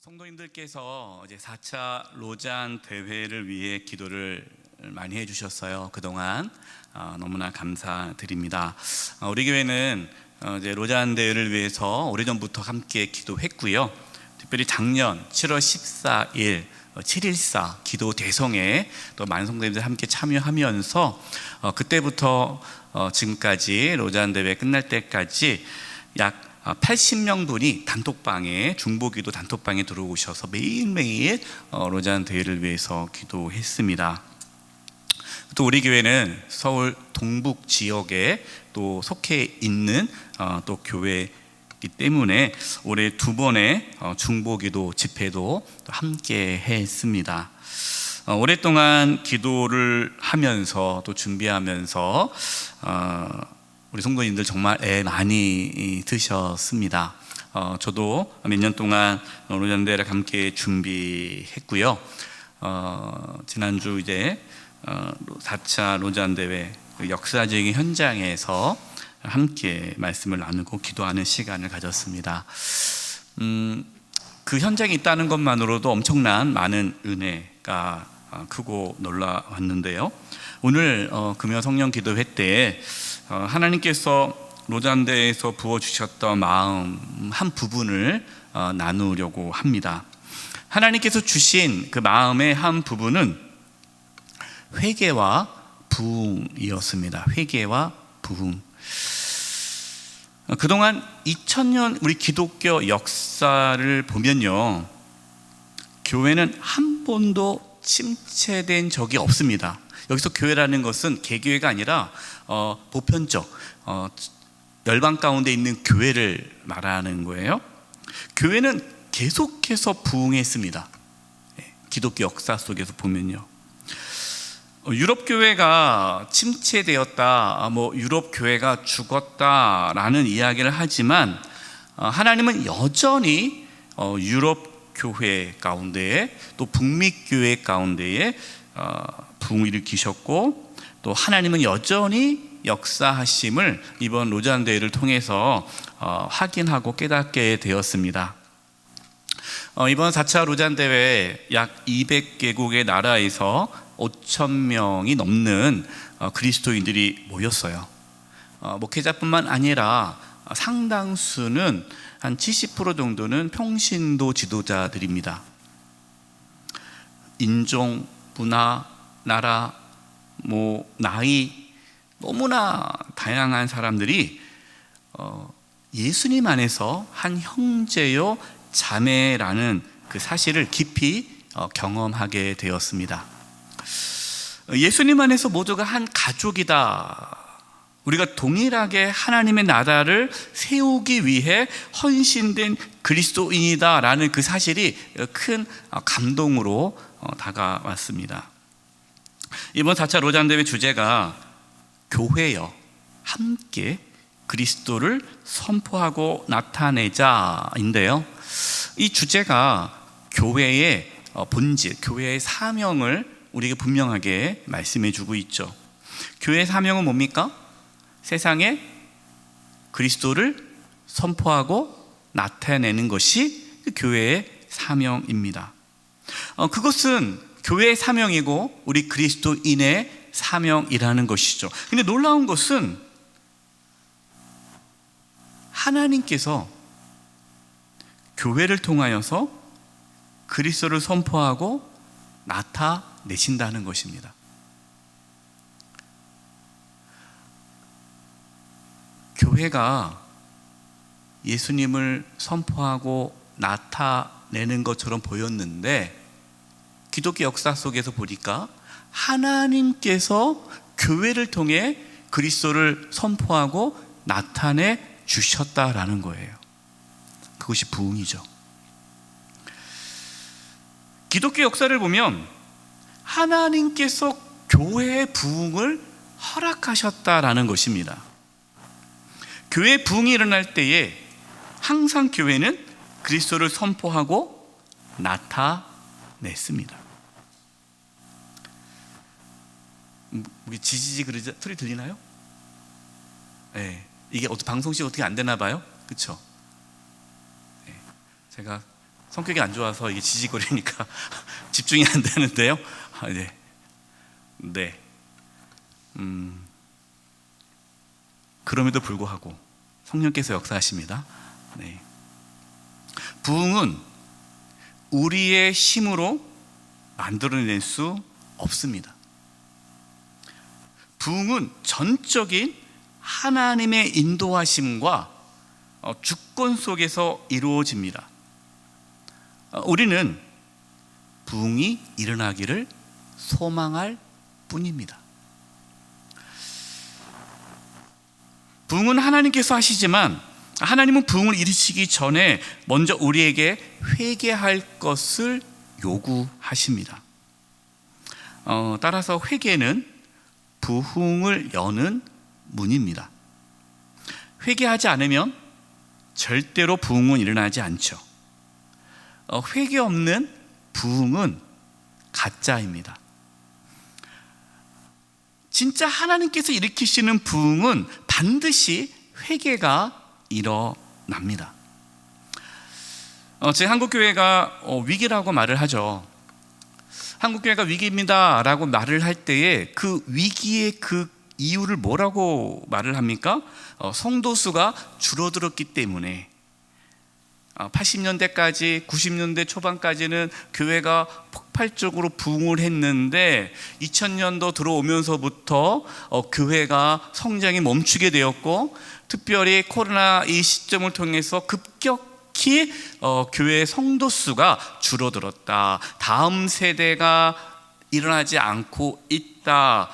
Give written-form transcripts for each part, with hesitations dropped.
성도님들께서 이제 4차 로잔 대회를 위해 기도를 많이 해주셨어요. 그동안 너무나 감사드립니다. 우리 교회는 이제 로잔 대회를 위해서 오래전부터 함께 기도했고요. 특별히 작년 7월 14일 7.14 기도 대성에 또 많은 성도님들 함께 참여하면서 그때부터 지금까지 로잔 대회 끝날 때까지 약 80명분이 단톡방에 중보기도 단톡방에 들어오셔서 매일매일 로잔 대회를 위해서 기도했습니다. 또 우리 교회는 서울 동북 지역에 또 속해 있는 또 교회이기 때문에 올해 2번의 중보기도 집회도 함께 했습니다. 오랫동안 기도를 하면서 또 준비하면서 우리 성도님들 정말 애 많이 드셨습니다. 저도 몇 년 동안 로잔 대회를 함께 준비했고요. 지난주 이제 4차 로잔 대회 역사적인 현장에서 함께 말씀을 나누고 기도하는 시간을 가졌습니다. 그 현장에 있다는 것만으로도 엄청난 많은 은혜가 크고 놀라웠는데요. 오늘 금요 성령 기도회 때 하나님께서 로잔 대회에서 부어주셨던 마음 한 부분을 나누려고 합니다. 하나님께서 주신 그 마음의 한 부분은 회개와 부흥이었습니다. 회개와 부흥. 그동안 2000년 우리 기독교 역사를 보면요, 교회는 한 번도 침체된 적이 없습니다. 여기서 교회라는 것은 개교회가 아니라 보편적 열방 가운데 있는 교회를 말하는 거예요. 교회는 계속해서 부흥했습니다. 기독교 역사 속에서 보면요, 유럽 교회가 침체되었다, 유럽 교회가 죽었다라는 이야기를 하지만 하나님은 여전히 유럽 교회 가운데에 또 북미 교회 가운데에 부흥을 일으키셨고, 또 하나님은 여전히 역사하심을 이번 로잔 대회를 통해서 확인하고 깨닫게 되었습니다. 이번 4차 로잔 대회 약 200개국의 나라에서 5,000명이 넘는 그리스도인들이 모였어요. 목회자뿐만 아니라 상당수는 한 70% 정도는 평신도 지도자들입니다. 인종, 문화, 나라, 나이 너무나 다양한 사람들이 예수님 안에서 한 형제요 자매라는 그 사실을 깊이 경험하게 되었습니다. 예수님 안에서 모두가 한 가족이다, 우리가 동일하게 하나님의 나라를 세우기 위해 헌신된 그리스도인이다 라는 그 사실이 큰 감동으로 다가왔습니다. 이번 4차 로잔 대회 주제가 교회여 함께 그리스도를 선포하고 나타내자인데요, 이 주제가 교회의 본질, 교회의 사명을 우리에게 분명하게 말씀해 주고 있죠. 교회의 사명은 뭡니까? 세상에 그리스도를 선포하고 나타내는 것이 교회의 사명입니다. 그것은 교회의 사명이고 우리 그리스도인의 사명이라는 것이죠. 근데 놀라운 것은 하나님께서 교회를 통하여서 그리스도를 선포하고 나타내신다는 것입니다. 교회가 예수님을 선포하고 나타내는 것처럼 보였는데, 기독교 역사 속에서 보니까 하나님께서 교회를 통해 그리스도를 선포하고 나타내 주셨다라는 거예요. 그것이 부흥이죠. 기독교 역사를 보면 하나님께서 교회의 부흥을 허락하셨다라는 것입니다. 교회의 부흥이 일어날 때에 항상 교회는 그리스도를 선포하고 나타냈습니다. 지지지 그러지 소리 들리나요? 네, 이게 방송식 어떻게 안 되나 봐요, 그렇죠? 네, 제가 성격이 안 좋아서 이게 지지거리니까 집중이 안 되는데요. 네. 네. 그럼에도 불구하고 성령께서 역사하십니다. 네. 부흥은 우리의 힘으로 만들어낼 수 없습니다. 부흥은 전적인 하나님의 인도하심과 주권 속에서 이루어집니다. 우리는 부흥이 일어나기를 소망할 뿐입니다. 부흥은 하나님께서 하시지만 하나님은 부흥을 이루시기 전에 먼저 우리에게 회개할 것을 요구하십니다. 따라서 회개는 부흥을 여는 문입니다. 회개하지 않으면 절대로 부흥은 일어나지 않죠. 회개 없는 부흥은 가짜입니다. 진짜 하나님께서 일으키시는 부흥은 반드시 회개가 일어납니다. 제 한국교회가 위기라고 말을 하죠. 한국교회가 위기입니다 라고 말을 할 때에 그 위기의 그 이유를 뭐라고 말을 합니까? 성도 수가 줄어들었기 때문에. 80년대까지 90년대 초반까지는 교회가 폭발적으로 부흥을 했는데 2000년도 들어오면서부터 교회가 성장이 멈추게 되었고, 특별히 코로나 이 시점을 통해서 급격히 교회 성도 수가 줄어들었다. 다음 세대가 일어나지 않고 있다.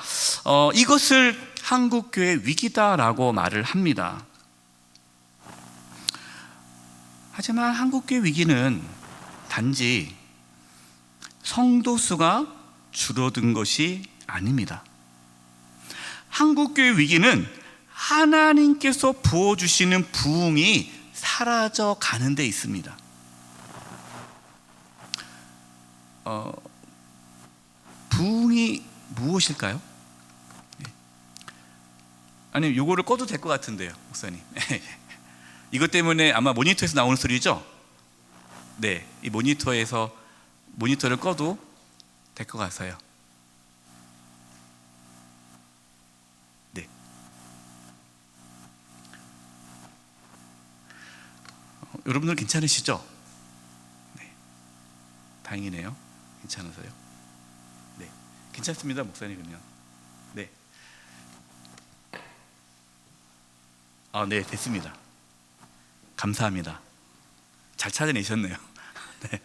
이것을 한국교회 위기다라고 말을 합니다. 하지만 한국교회 위기는 단지 성도 수가 줄어든 것이 아닙니다. 한국교회 위기는 하나님께서 부어주시는 부흥이 사라져 가는 데 있습니다. 부흥이 무엇일까요? 아니, 요거를 꺼도 될 것 같은데요, 목사님. 이것 때문에 아마 모니터에서 나오는 소리죠? 네, 이 모니터를 꺼도 될 것 같아요. 네. 여러분들 괜찮으시죠? 네. 다행이네요. 괜찮으세요? 네. 괜찮습니다, 목사님. 그러면. 네. 네, 됐습니다. 감사합니다. 잘 찾아내셨네요. 네.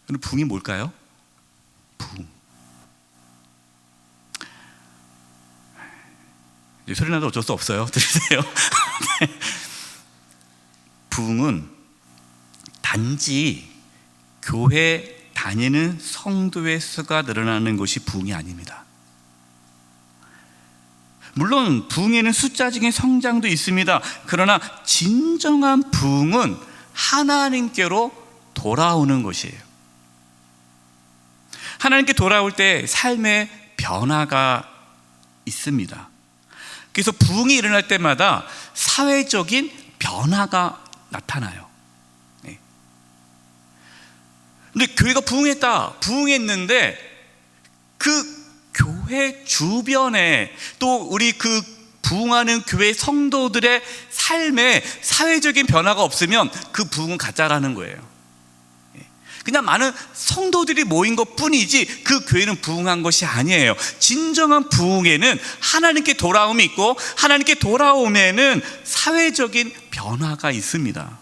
그럼 부흥이 뭘까요? 부흥. 소리 나도 어쩔 수 없어요. 들으세요? 네. 부흥은 단지 교회 다니는 성도의 수가 늘어나는 것이 부흥이 아닙니다. 물론 부흥에는 숫자적인 성장도 있습니다. 그러나 진정한 부흥은 하나님께로 돌아오는 것이에요. 하나님께 돌아올 때 삶의 변화가 있습니다. 그래서 부흥이 일어날 때마다 사회적인 변화가 나타나요. 네. 근데 교회가 부흥했는데 그 교회 주변에 또 우리 그 부흥하는 교회 성도들의 삶에 사회적인 변화가 없으면 그 부흥은 가짜라는 거예요. 그냥 많은 성도들이 모인 것 뿐이지 그 교회는 부흥한 것이 아니에요. 진정한 부흥에는 하나님께 돌아옴이 있고, 하나님께 돌아오면은 사회적인 변화가 있습니다.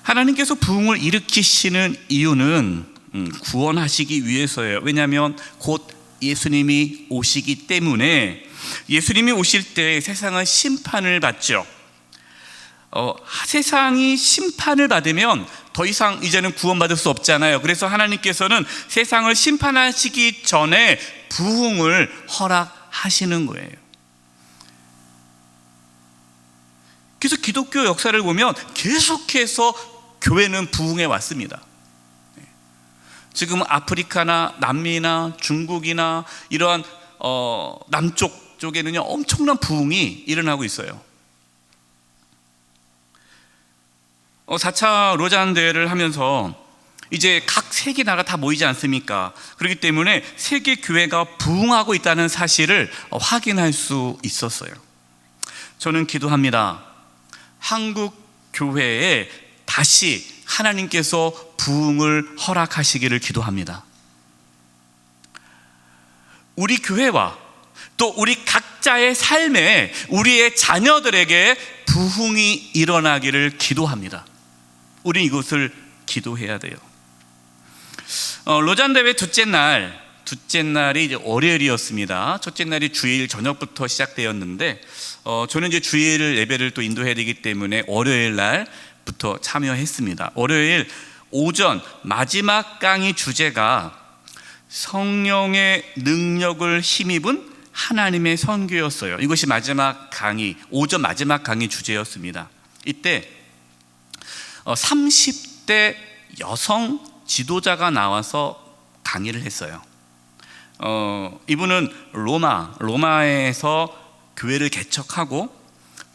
하나님께서 부흥을 일으키시는 이유는 구원하시기 위해서예요. 왜냐하면 곧 예수님이 오시기 때문에. 예수님이 오실 때 세상은 심판을 받죠. 세상이 심판을 받으면 더 이상 이제는 구원받을 수 없잖아요. 그래서 하나님께서는 세상을 심판하시기 전에 부흥을 허락하시는 거예요. 그래서 기독교 역사를 보면 계속해서 교회는 부흥해 왔습니다. 지금 아프리카나 남미나 중국이나 이러한 남쪽 쪽에는요 엄청난 부흥이 일어나고 있어요. 4차 로잔 대회를 하면서 이제 각 세계 나라 다 모이지 않습니까? 그렇기 때문에 세계 교회가 부흥하고 있다는 사실을 확인할 수 있었어요. 저는 기도합니다. 한국 교회에 다시 하나님께서 부흥을 허락하시기를 기도합니다. 우리 교회와 또 우리 각자의 삶에 우리의 자녀들에게 부흥이 일어나기를 기도합니다. 우리 이것을 기도해야 돼요. 로잔 대회 둘째 날이 이제 월요일이었습니다. 첫째 날이 주일 저녁부터 시작되었는데 저는 이제 주일 예배를 또 인도해야 되기 때문에 월요일 날부터 참여했습니다. 월요일 오전 마지막 강의 주제가 성령의 능력을 힘입은 하나님의 선교였어요. 이것이 오전 마지막 강의 주제였습니다. 이때 30대 여성 지도자가 나와서 강의를 했어요. 이분은 로마에서 교회를 개척하고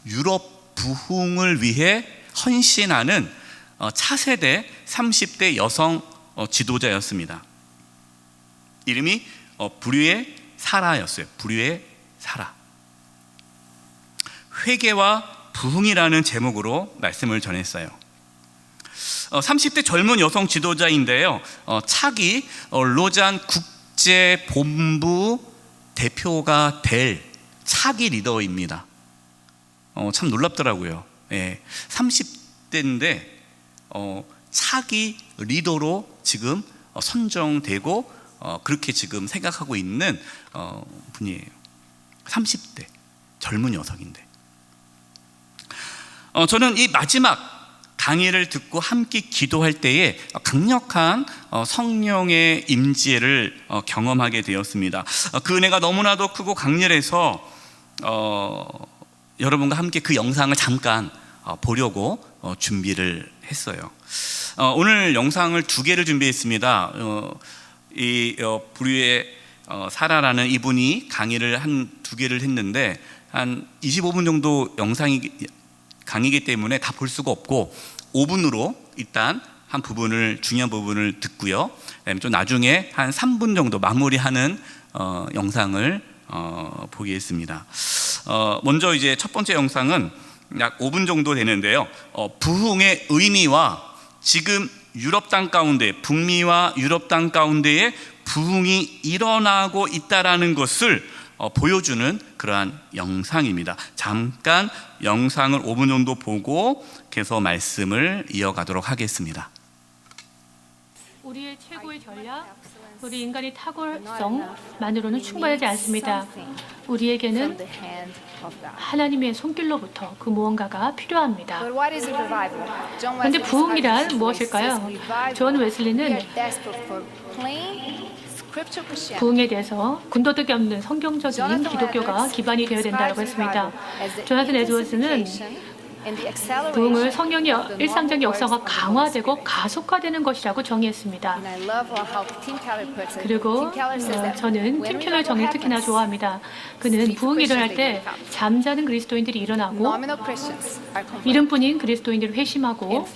유럽 부흥을 위해 헌신하는 차세대 30대 여성 지도자였습니다. 이름이 불의의 사라였어요. 불의의 사라. 회개와 부흥이라는 제목으로 말씀을 전했어요. 30대 젊은 여성 지도자인데요, 차기 로잔 국제본부 대표가 될 차기 리더입니다. 참 놀랍더라고요. 30대인데 차기 리더로 지금 선정되고 그렇게 지금 생각하고 있는 분이에요. 30대 젊은 여성인데 저는 이 마지막 강의를 듣고 함께 기도할 때에 강력한 성령의 임재를 경험하게 되었습니다. 그 은혜가 너무나도 크고 강렬해서 여러분과 함께 그 영상을 잠깐 보려고 준비를 했어요. 오늘 영상을 2개를 준비했습니다. 이 불의의 사라라는 이분이 강의를 한 2개를 했는데 한 25분 정도 강의이기 때문에 다 볼 수가 없고 5분으로 일단 한 부분을, 중요한 부분을 듣고요. 그다음에 좀 나중에 한 3분 정도 마무리하는 영상을 보겠습니다. 먼저 이제 첫 번째 영상은 약 5분 정도 되는데요. 부흥의 의미와 지금 유럽 땅 가운데, 북미와 유럽 땅 가운데에 부흥이 일어나고 있다라는 것을 보여주는 그러한 영상입니다. 잠깐 영상을 5분 정도 보고 계속 말씀을 이어가도록 하겠습니다. 우리의 최고의 전략, 우리 인간의 탁월성만으로는 충분하지 않습니다. 우리에게는 하나님의 손길로부터 그 무언가가 필요합니다. 그런데 부흥이란 무엇일까요? 존 웨슬리는 부흥에 대해서 군더더기 없는 성경적인 기독교가 기반이 되어야 된다고 했습니다. 조나단 에드워즈는 부흥을 성령의 일상적인 역사가 강화되고 가속화되는 것이라고 정의했습니다. 그리고 저는 팀 켈러의 정의를 특히나 좋아합니다. 그는 부흥이 일어날 때 잠자는 그리스도인들이 일어나고 이름뿐인 그리스도인들을 회심하고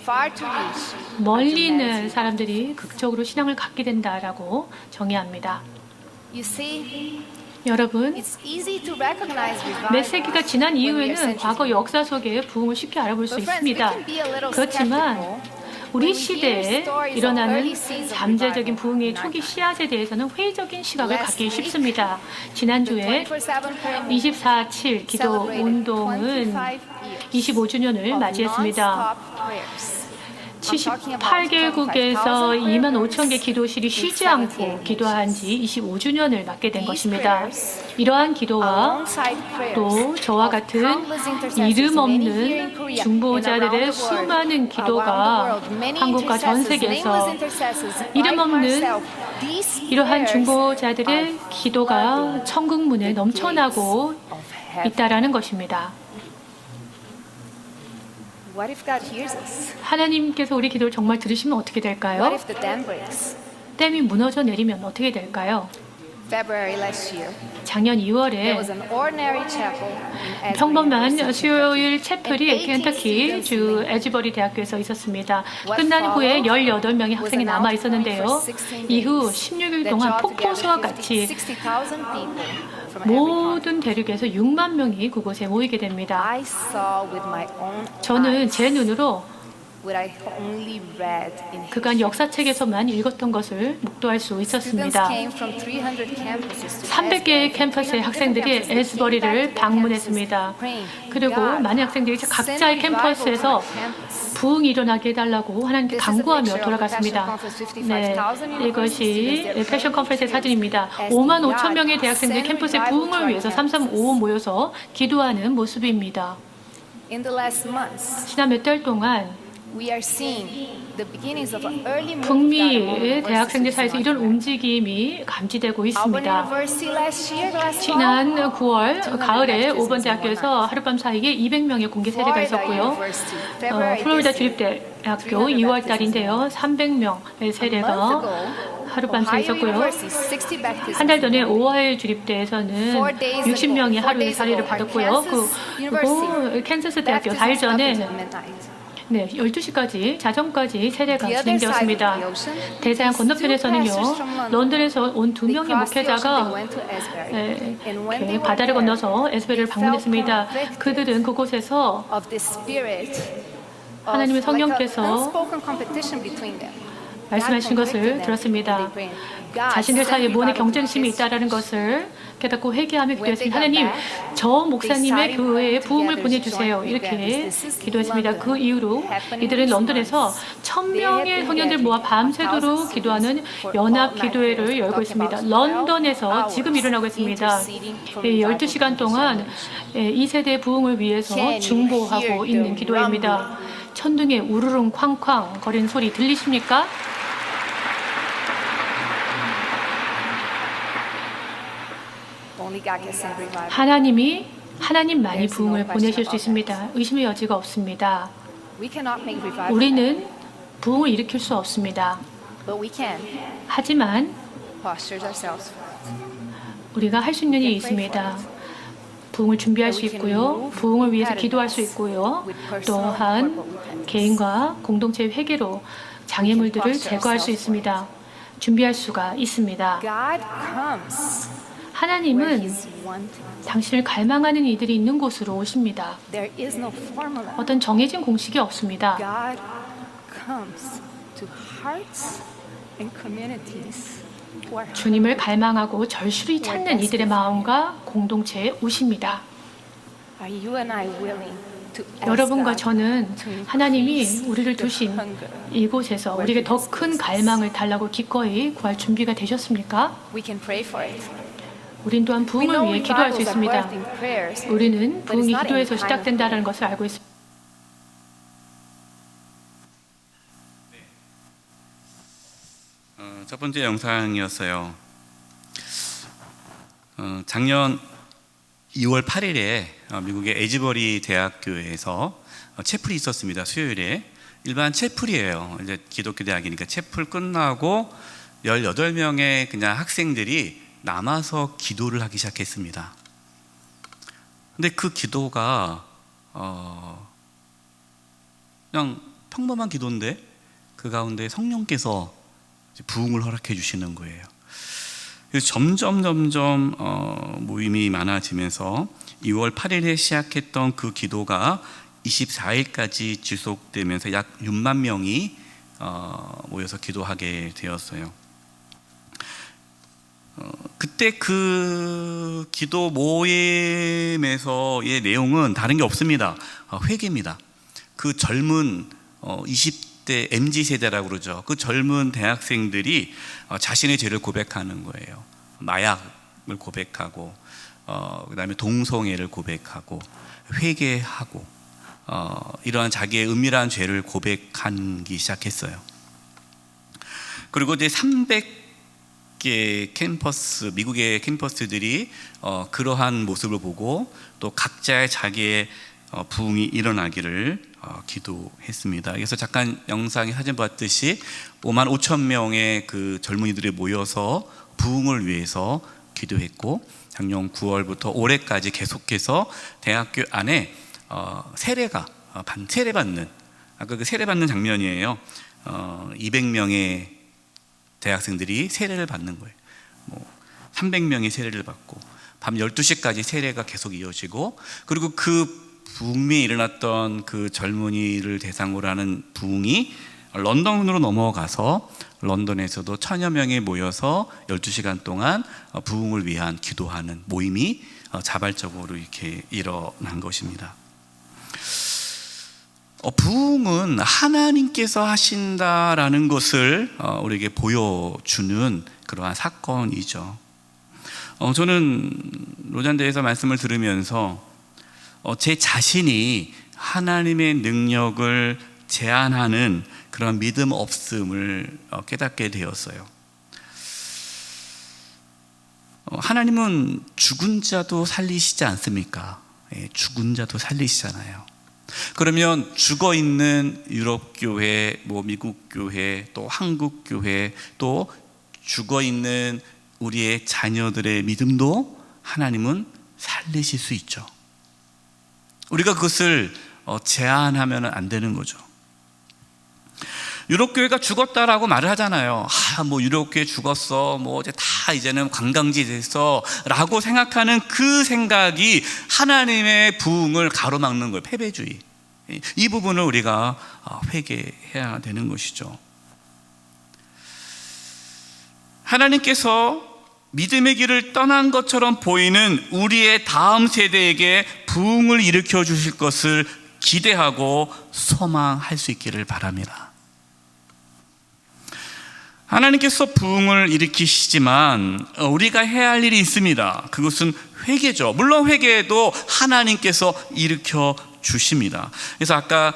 멀리 있는 사람들이 극적으로 신앙을 갖게 된다라고 정의합니다. 여러분, 몇 세기가 지난 이후에는 과거 역사 속에 부흥을 쉽게 알아볼 수 있습니다. 그렇지만 우리 시대에 일어나는 잠재적인 부흥의 초기 씨앗에 대해서는 회의적인 시각을 갖기 쉽습니다. 지난주에 24/7 기도 운동은 25주년을 맞이했습니다. 78개국에서 25,000개 기도실이 쉬지 않고 기도한 지 25주년을 맞게 된 것입니다. 이러한 기도와 또 저와 같은 이름 없는 중보자들의 수많은 기도가 한국과 전 세계에서 이름 없는 이러한 중보자들의 기도가 천국문에 넘쳐나고 있다라는 것입니다. 하나님께서 우리 기도를 정말 들으시면 어떻게 될까요? 댐이 무너져 내리면 어떻게 될까요? 작년 2월에 평범한 수요일 채플이 켄터키 주 에즈버리 대학교에서 있었습니다. 끝난 후에 18명의 학생이 남아 있었는데요. 이후 16일 동안 폭포수와 같이 모든 대륙에서 6만 명이 그곳에 모이게 됩니다. 저는 제 눈으로 그간 역사책에서만 읽었던 것을 목도할 수 있었습니다. 300개의 캠퍼스의 학생들이 에즈버리를 방문했습니다. 그리고 많은 학생들이 각자의 캠퍼스에서 부흥이 일어나게 해달라고 하나님께 간구하며 돌아갔습니다. 네, 이것이 패션 컨퍼런스의 사진입니다. 5만 5천 명의 대학생들이 캠퍼스의 부흥을 위해서 335 모여서 기도하는 모습입니다. 지난 몇 달 동안 북미의 대학생들 사이에서 이런 움직임이 감지되고 있습니다. 지난 9월 가을에 오번 대학교에서 하룻밤 사이에 200명의 공개 세례가 있었고요. 플로리다 주립대학교 2월 달인데요. 300명의 세례가 하룻밤 사이에 있었고요. 한 달 전에 오하이오 주립대에서는 60명이 하루에 세례를 받았고요. 그리고 캔자스 대학교 4일 전에 12시까지 자정까지 세례가 진행되었습니다. 대서양 건너편에서는요, 런던에서 온 2명의 목회자가 바다를 건너서 에스베를 방문했습니다. 그들은 그곳에서 하나님의 성령께서 말씀하신 것을 들었습니다. 자신들 사이에 무언의 경쟁심이 있다는 것을 깨닫고 회개하며 기도했습니다. 하나님, 저 목사님의 교회에 부흥을 보내주세요. 이렇게 기도했습니다. 그 이후로 이들은 런던에서 1000명의 청년들 모아 밤새도록 기도하는 연합 기도회를 열고 있습니다. 런던에서 지금 일어나고 있습니다. 12시간 동안 2세대의 부흥을 위해서 중보하고 있는 기도회입니다. 천둥에 우르릉 쾅쾅 거리는 소리 들리십니까? 하나님만이 부흥을 보내실 수 있습니다. 의심의 여지가 없습니다. 우리는 부흥을 일으킬 수 없습니다. 하지만 우리가 할 수 있는 일이 있습니다. 부흥을 준비할 수 있고요. 부흥을 위해서 기도할 수 있고요. 또한 개인과 공동체의 회개로 장애물들을 제거할 수 있습니다. 준비할 수가 있습니다. 하나님은 당신을 갈망하는 이들이 있는 곳으로 오십니다. 어떤 정해진 공식이 없습니다. 주님을 갈망하고 절실히 찾는 이들의 마음과 공동체에 오십니다. 여러분과 저는 하나님이 우리를 두신 이곳에서 우리에게 더 큰 갈망을 달라고 기꺼이 구할 준비가 되셨습니까? 우린 또한 부흥을 위해 기도할 수 있습니다. 우리는 부흥이 기도에서 시작된다는 것을 알고 있습니다. 첫 번째 영상이었어요. 작년 2월 8일에 미국의 에즈버리 대학교에서 채플이 있었습니다. 수요일에 일반 채플이에요. 이제 기독교 대학이니까 채플 끝나고 18명의 그냥 학생들이 남아서 기도를 하기 시작했습니다. 근데 그 기도가 그냥 평범한 기도인데 그 가운데 성령께서 부흥을 허락해 주시는 거예요. 그래서 점점 모임이 많아지면서 2월 8일에 시작했던 그 기도가 24일까지 지속되면서 약 6만 명이 모여서 기도하게 되었어요. 그때 그 기도 모임에서의 내용은 다른 게 없습니다. 회개입니다. 그 젊은 20대 MZ세대라고 그러죠. 그 젊은 대학생들이 자신의 죄를 고백하는 거예요. 마약을 고백하고 그다음에 동성애를 고백하고 회개하고 이러한 자기의 은밀한 죄를 고백하기 시작했어요. 그리고 이제 300개 캠퍼스, 미국의 캠퍼스들이 그러한 모습을 보고 또 각자의 자기의 부흥이 일어나기를 기도했습니다. 그래서 잠깐 영상에 사진 봤듯이 5만 5천 명의 그 젊은이들이 모여서 부흥을 위해서 기도했고 작년 9월부터 올해까지 계속해서 대학교 안에 세례가 세례받는 아까 그 세례받는 장면이에요. 200명의 대학생들이 세례를 받는 거예요. 300명이 세례를 받고 밤 12시까지 세례가 계속 이어지고, 그리고 그 부흥이 일어났던 그 젊은이를 대상으로 하는 부흥이 런던으로 넘어가서 런던에서도 1000여 명이 모여서 12시간 동안 부흥을 위한 기도하는 모임이 자발적으로 이렇게 일어난 것입니다. 부흥은 하나님께서 하신다라는 것을 우리에게 보여주는 그러한 사건이죠. 저는 로잔대에서 말씀을 들으면서 제 자신이 하나님의 능력을 제한하는 그런 믿음 없음을 깨닫게 되었어요. 하나님은 죽은 자도 살리시지 않습니까? 죽은 자도 살리시잖아요. 그러면 죽어 있는 유럽 교회, 미국 교회, 또 한국 교회, 또 죽어 있는 우리의 자녀들의 믿음도 하나님은 살리실 수 있죠. 우리가 그것을 제한하면 안 되는 거죠. 유럽 교회가 죽었다라고 말을 하잖아요. 유럽 교회 죽었어. 이제는 관광지 됐어라고 생각하는 그 생각이 하나님의 부흥을 가로막는 거예요. 패배주의. 이 부분을 우리가 회개해야 되는 것이죠. 하나님께서 믿음의 길을 떠난 것처럼 보이는 우리의 다음 세대에게 부흥을 일으켜 주실 것을 기대하고 소망할 수 있기를 바랍니다. 하나님께서 부흥을 일으키시지만 우리가 해야 할 일이 있습니다. 그것은 회개죠. 물론 회개도 하나님께서 일으켜 주십니다. 그래서 아까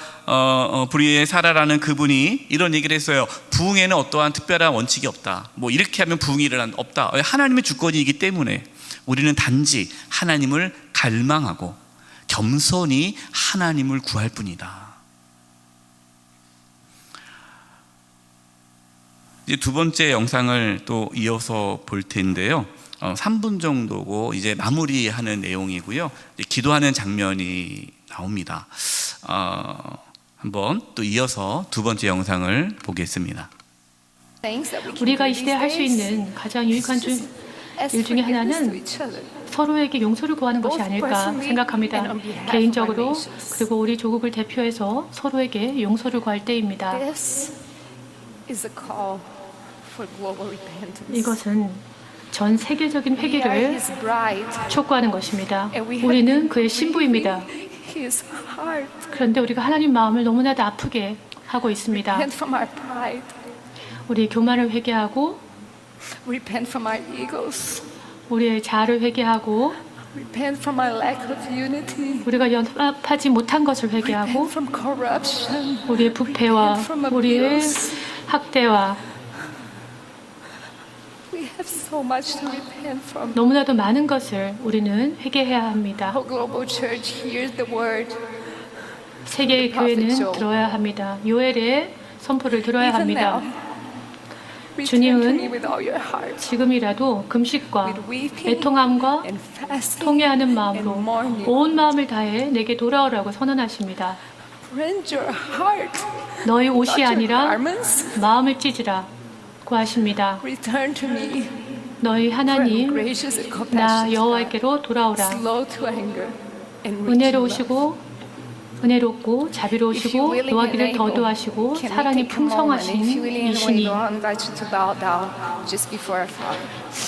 불의의 사라라는 그분이 이런 얘기를 했어요. 부흥에는 어떠한 특별한 원칙이 없다. 이렇게 하면 부흥이 일어난다. 없다. 하나님의 주권이기 때문에 우리는 단지 하나님을 갈망하고 겸손히 하나님을 구할 뿐이다. 이제 두 번째 영상을 또 이어서 볼 텐데요. 3분 정도고 이제 마무리하는 내용이고요. 이제 기도하는 장면이 나옵니다. 한번 또 이어서 두 번째 영상을 보겠습니다. 우리가 이 시대에 할 수 있는 가장 유익한 일 중에 하나는 서로에게 용서를 구하는 것이 아닐까 생각합니다. 개인적으로 그리고 우리 조국을 대표해서 서로에게 용서를 구할 때입니다. 이것은 전 세계적인 회개를 촉구하는 것입니다. 우리는 그의 신부입니다. 그런데 우리가 하나님 마음을 너무나도 아프게 하고 있습니다. 우리의 교만을 회개하고 우리의 자아를 회개하고 우리가 연합하지 못한 것을 회개하고 우리의 부패와 우리의 학대와 너무나도 많은 것을 우리는 회개해야 합니다. 세계의 교회는 들어야 합니다. 요엘의 선포를 들어야 합니다. 주님은 지금이라도 금식과 애통함과 통회하는 마음으로 온 마음을 다해 내게 돌아오라고 선언하십니다. 너희 옷이 아니라 마음을 찢으라 고 하십니다. 너희 하나님 나 여호와께로 돌아오라. 은혜롭고 자비로우시고 노하기를 더도하시고 사랑이 풍성하신 이시니.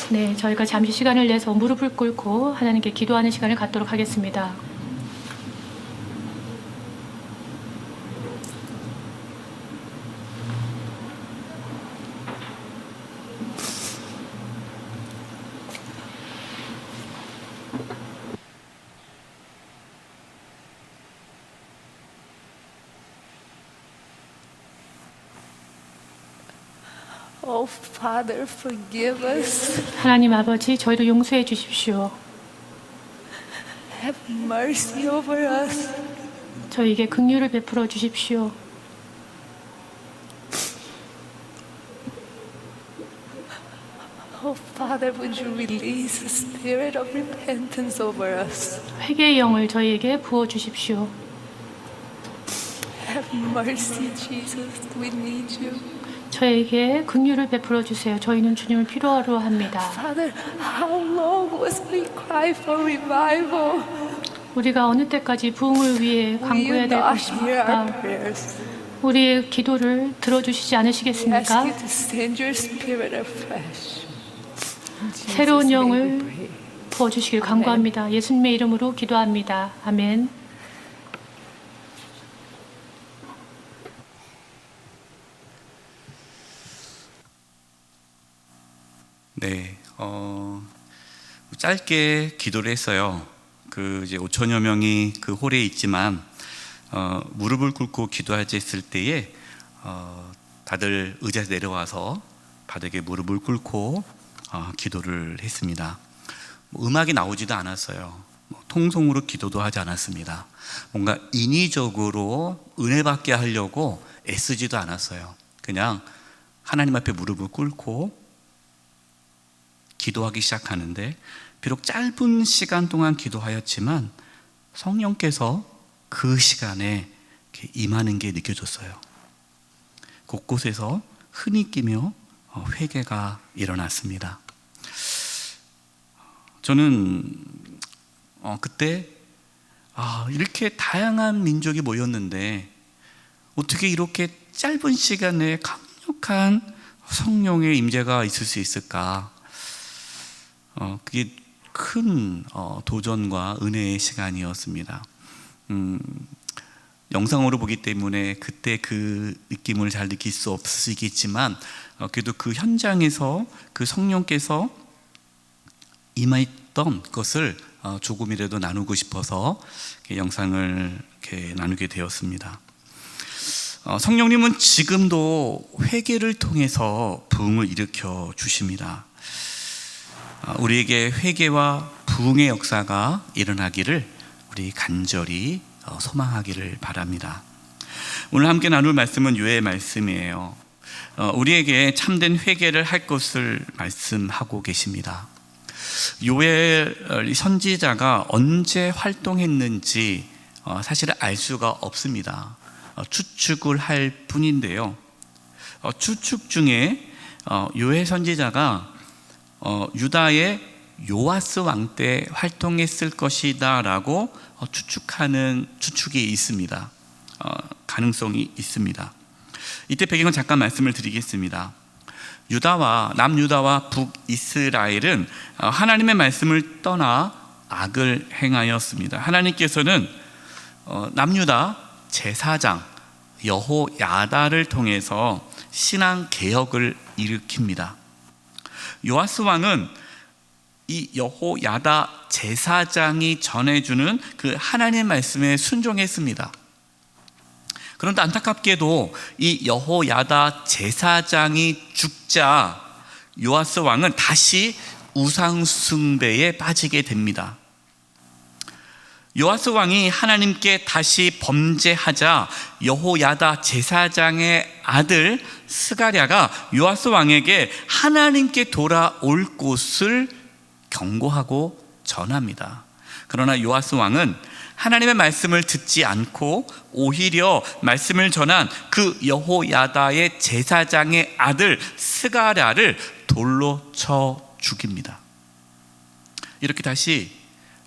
네, 저희가 잠시 시간을 내서 무릎을 꿇고 하나님께 기도하는 시간을 갖도록 하겠습니다. Oh, Father, forgive us. 하나님 아버지, 저희를 용서해 주십시오. Have mercy over us. 저희에게 긍휼을 베풀어 주십시오. Oh, Father, would you release the spirit of repentance over us? 회개의 영을 저희에게 부어 주십시오. Have mercy, Jesus. We need you. 저에게 긍휼을 베풀어 주세요. 저희는 주님을 필요로 합니다. Father, how long must we cry for revival? 우리가 어느 때까지 부흥을 위해 Will you 간구해야 될 not hear our 것입니까? prayers? 우리의 기도를 들어주시지 We ask 않으시겠습니까? you to send your spirit afresh. In Jesus' 새로운 name we 영을 pray. 부어주시길 간구합니다. 예수님의 이름으로 기도합니다. 아멘. 네, 짧게 기도를 했어요. 그 이제 5천여 명이 그 홀에 있지만 무릎을 꿇고 기도하지 했을 때에 다들 의자에서 내려와서 바닥에 무릎을 꿇고 기도를 했습니다. 음악이 나오지도 않았어요. 통성으로 기도도 하지 않았습니다. 뭔가 인위적으로 은혜 받게 하려고 애쓰지도 않았어요. 그냥 하나님 앞에 무릎을 꿇고 기도하기 시작하는데, 비록 짧은 시간 동안 기도하였지만 성령께서 그 시간에 이렇게 임하는 게 느껴졌어요. 곳곳에서 흐느끼며 회개가 일어났습니다. 저는 그때 이렇게 다양한 민족이 모였는데 어떻게 이렇게 짧은 시간에 강력한 성령의 임재가 있을 수 있을까? 그게 큰 도전과 은혜의 시간이었습니다. 영상으로 보기 때문에 그때 그 느낌을 잘 느낄 수 없으시겠지만 그래도 그 현장에서 그 성령께서 임했던 것을 조금이라도 나누고 싶어서 영상을 이렇게 나누게 되었습니다. 성령님은 지금도 회개를 통해서 부흥을 일으켜 주십니다. 우리에게 회개와 부흥의 역사가 일어나기를 우리 간절히 소망하기를 바랍니다. 오늘 함께 나눌 말씀은 요의 말씀이에요. 우리에게 참된 회개를 할 것을 말씀하고 계십니다. 요의 선지자가 언제 활동했는지 사실 알 수가 없습니다. 추측을 할 뿐인데요. 추측 중에 요의 선지자가 유다의 요아스 왕 때 활동했을 것이다 라고 추측하는 추측이 있습니다. 가능성이 있습니다. 이때 배경을 잠깐 말씀을 드리겠습니다. 남유다와 북이스라엘은 하나님의 말씀을 떠나 악을 행하였습니다. 하나님께서는 남유다 제사장 여호야다를 통해서 신앙 개혁을 일으킵니다. 요아스 왕은 이 여호야다 제사장이 전해주는 그 하나님의 말씀에 순종했습니다. 그런데 안타깝게도 이 여호야다 제사장이 죽자 요아스 왕은 다시 우상 숭배에 빠지게 됩니다. 요아스 왕이 하나님께 다시 범죄하자 여호야다 제사장의 아들 스가랴가 요아스 왕에게 하나님께 돌아올 곳을 경고하고 전합니다. 그러나 요아스 왕은 하나님의 말씀을 듣지 않고 오히려 말씀을 전한 그 여호야다의 제사장의 아들 스가랴를 돌로 쳐 죽입니다. 이렇게 다시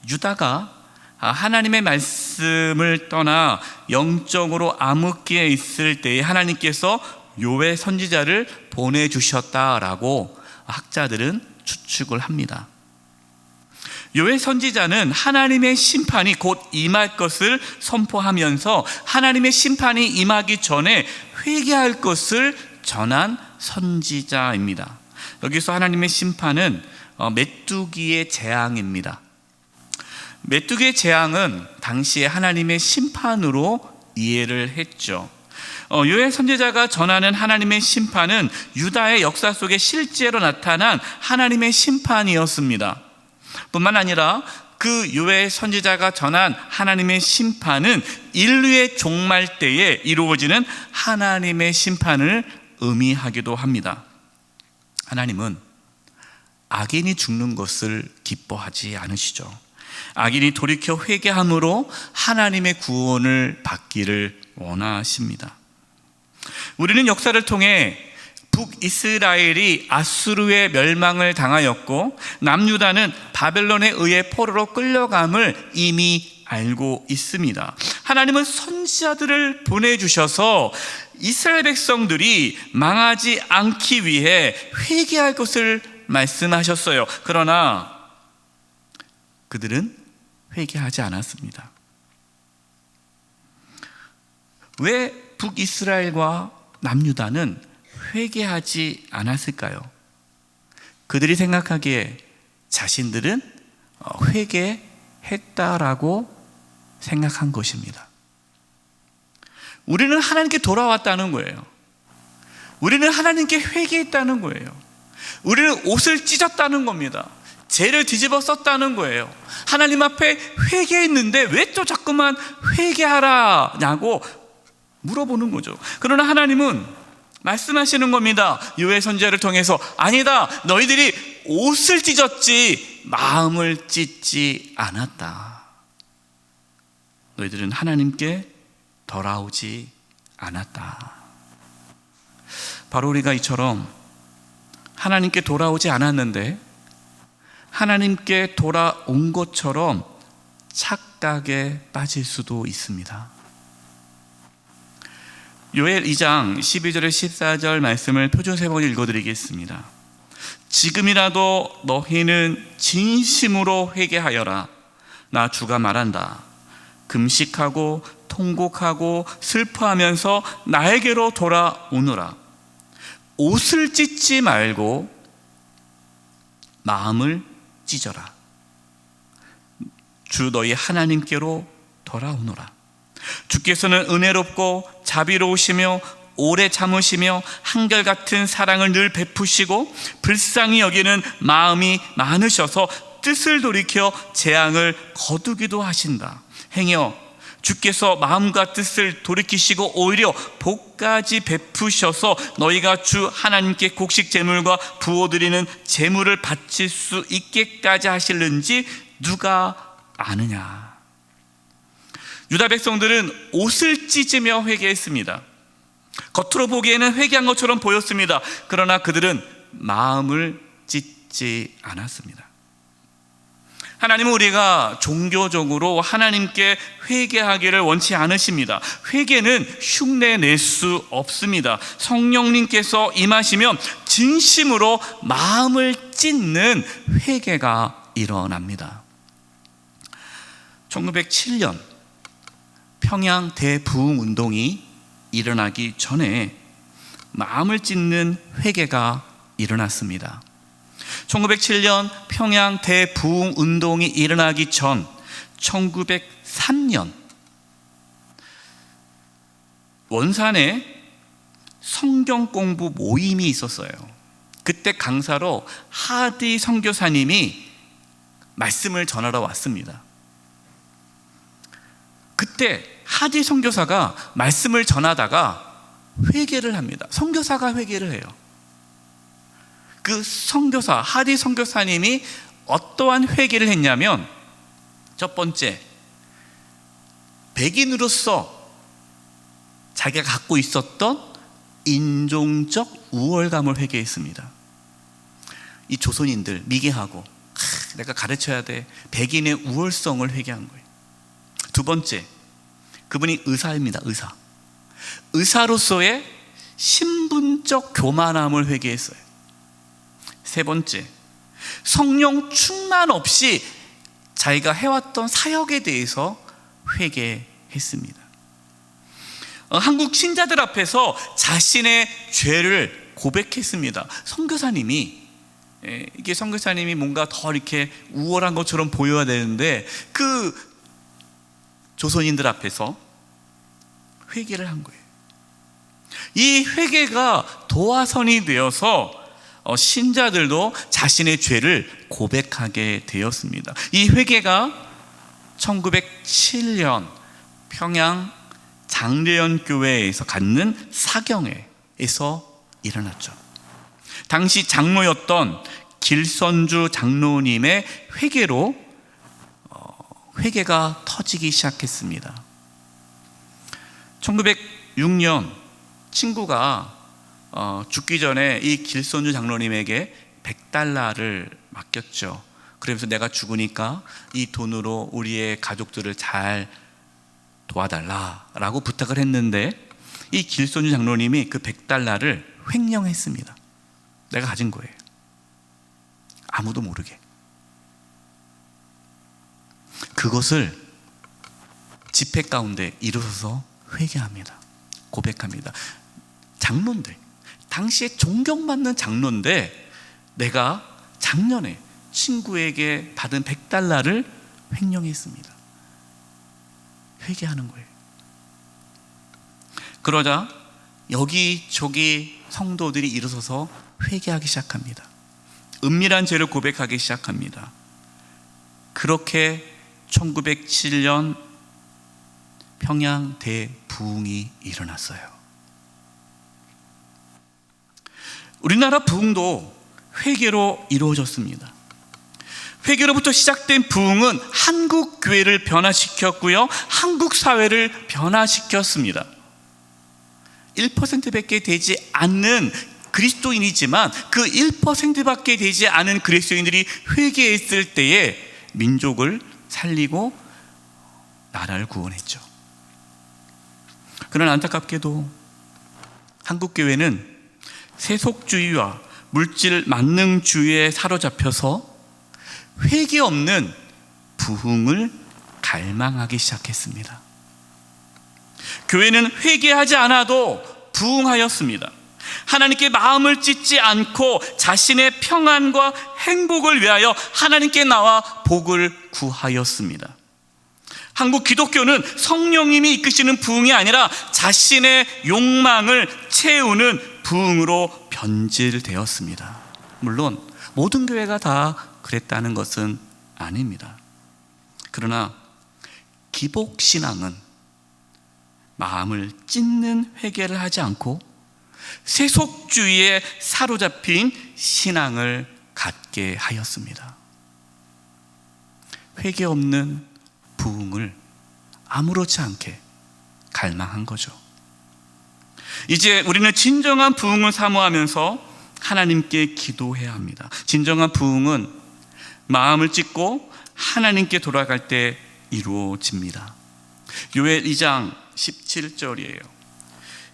유다가 하나님의 말씀을 떠나 영적으로 암흑기에 있을 때에 하나님께서 요의 선지자를 보내주셨다라고 학자들은 추측을 합니다. 요의 선지자는 하나님의 심판이 곧 임할 것을 선포하면서 하나님의 심판이 임하기 전에 회개할 것을 전한 선지자입니다. 여기서 하나님의 심판은 메뚜기의 재앙입니다. 메뚜기의 재앙은 당시에 하나님의 심판으로 이해를 했죠. 요의 선지자가 전하는 하나님의 심판은 유다의 역사 속에 실제로 나타난 하나님의 심판이었습니다. 뿐만 아니라 그 요의 선지자가 전한 하나님의 심판은 인류의 종말 때에 이루어지는 하나님의 심판을 의미하기도 합니다. 하나님은 악인이 죽는 것을 기뻐하지 않으시죠. 악인이 돌이켜 회개함으로 하나님의 구원을 받기를 원하십니다. 우리는 역사를 통해 북이스라엘이 아수르의 멸망을 당하였고 남유다는 바벨론에 의해 포로로 끌려감을 이미 알고 있습니다. 하나님은 선지자들을 보내주셔서 이스라엘 백성들이 망하지 않기 위해 회개할 것을 말씀하셨어요. 그러나 그들은 회개하지 않았습니다. 왜 북이스라엘과 남유다는 회개하지 않았을까요? 그들이 생각하기에 자신들은 회개했다라고 생각한 것입니다. 우리는 하나님께 돌아왔다는 거예요. 우리는 하나님께 회개했다는 거예요. 우리는 옷을 찢었다는 겁니다. 죄를 뒤집어 썼다는 거예요. 하나님 앞에 회개했는데 왜 또 자꾸만 회개하라냐고 물어보는 거죠. 그러나 하나님은 말씀하시는 겁니다. 요엘 선지자를 통해서 아니다, 너희들이 옷을 찢었지 마음을 찢지 않았다. 너희들은 하나님께 돌아오지 않았다. 바로 우리가 이처럼 하나님께 돌아오지 않았는데 하나님께 돌아온 것처럼 착각에 빠질 수도 있습니다. 요엘 2장 12절에 14절 말씀을 표준 세 번 읽어드리겠습니다. 지금이라도 너희는 진심으로 회개하여라. 나 주가 말한다. 금식하고 통곡하고 슬퍼하면서 나에게로 돌아오너라. 옷을 찢지 말고 마음을 찢어라. 주 너희 하나님께로 돌아오너라. 주께서는 은혜롭고 자비로우시며 오래 참으시며 한결같은 사랑을 늘 베푸시고 불쌍히 여기는 마음이 많으셔서 뜻을 돌이켜 재앙을 거두기도 하신다. 행여 주께서 마음과 뜻을 돌이키시고 오히려 복까지 베푸셔서 너희가 주 하나님께 곡식 제물과 부어드리는 제물을 바칠 수 있게까지 하실는지 누가 아느냐. 유다 백성들은 옷을 찢으며 회개했습니다. 겉으로 보기에는 회개한 것처럼 보였습니다. 그러나 그들은 마음을 찢지 않았습니다. 하나님은 우리가 종교적으로 하나님께 회개하기를 원치 않으십니다. 회개는 흉내 낼 수 없습니다. 성령님께서 임하시면 진심으로 마음을 찢는 회개가 일어납니다. 1907년 평양 대부흥 운동이 일어나기 전에 마음을 찢는 회개가 일어났습니다. 1907년 평양 대부흥 운동이 일어나기 전 1903년 원산에 성경 공부 모임이 있었어요. 그때 강사로 하디 선교사님이 말씀을 전하러 왔습니다. 그때 하디 선교사가 말씀을 전하다가 회개를 합니다. 선교사가 회개를 해요. 그 선교사, 하디 선교사님이 어떠한 회개를 했냐면, 첫 번째, 백인으로서 자기가 갖고 있었던 인종적 우월감을 회개했습니다. 이 조선인들 미개하고 내가 가르쳐야 돼, 백인의 우월성을 회개한 거예요. 두 번째, 그분이 의사입니다. 의사로서의 신분적 교만함을 회개했어요. 세 번째, 성령 충만 없이 자기가 해왔던 사역에 대해서 회개했습니다. 한국 신자들 앞에서 자신의 죄를 고백했습니다. 선교사님이, 이게 선교사님이 뭔가 더 이렇게 우월한 것처럼 보여야 되는데 그 조선인들 앞에서 회개를 한 거예요. 이 회개가 도화선이 되어서 신자들도 자신의 죄를 고백하게 되었습니다. 이 회개가 1907년 평양 장례연 교회에서 갖는 사경회에서 일어났죠. 당시 장로였던 길선주 장로님의 회개로 회개가 터지기 시작했습니다. 1906년 친구가 죽기 전에 이 길선주 장로님에게 100달러를 맡겼죠. 그러면서 내가 죽으니까 이 돈으로 우리의 가족들을 잘 도와달라라고 부탁을 했는데, 이 길선주 장로님이 그 100달러를 횡령했습니다. 내가 가진 거예요. 아무도 모르게. 그것을 집회 가운데 일어서서 회개합니다. 고백합니다. 장로인데, 당시에 존경받는 장로인데 내가 작년에 친구에게 받은 100달러를 횡령했습니다. 회개하는 거예요. 그러자 여기저기 성도들이 일어서서 회개하기 시작합니다. 은밀한 죄를 고백하기 시작합니다. 그렇게 1907년 평양 대부흥이 일어났어요. 우리나라 부흥도 회개로 이루어졌습니다. 회개로부터 시작된 부흥은 한국 교회를 변화시켰고요, 한국 사회를 변화시켰습니다. 1%밖에 되지 않는 그리스도인이지만 그 1%밖에 되지 않은 그리스도인들이 회개했을 때에 민족을 살리고 나라를 구원했죠. 그러나 안타깝게도 한국 교회는 세속주의와 물질 만능주의에 사로잡혀서 회개 없는 부흥을 갈망하기 시작했습니다. 교회는 회개하지 않아도 부흥하였습니다. 하나님께 마음을 찢지 않고 자신의 평안과 행복을 위하여 하나님께 나와 복을 구하였습니다. 한국 기독교는 성령님이 이끄시는 부흥이 아니라 자신의 욕망을 채우는 부흥으로 변질되었습니다. 물론 모든 교회가 다 그랬다는 것은 아닙니다. 그러나 기복신앙은 마음을 찢는 회개를 하지 않고 세속주의에 사로잡힌 신앙을 갖게 하였습니다. 회개 없는 부흥을 아무렇지 않게 갈망한 거죠. 이제 우리는 진정한 부흥을 사모하면서 하나님께 기도해야 합니다. 진정한 부흥은 마음을 찢고 하나님께 돌아갈 때 이루어집니다. 요엘 2장 17절이에요.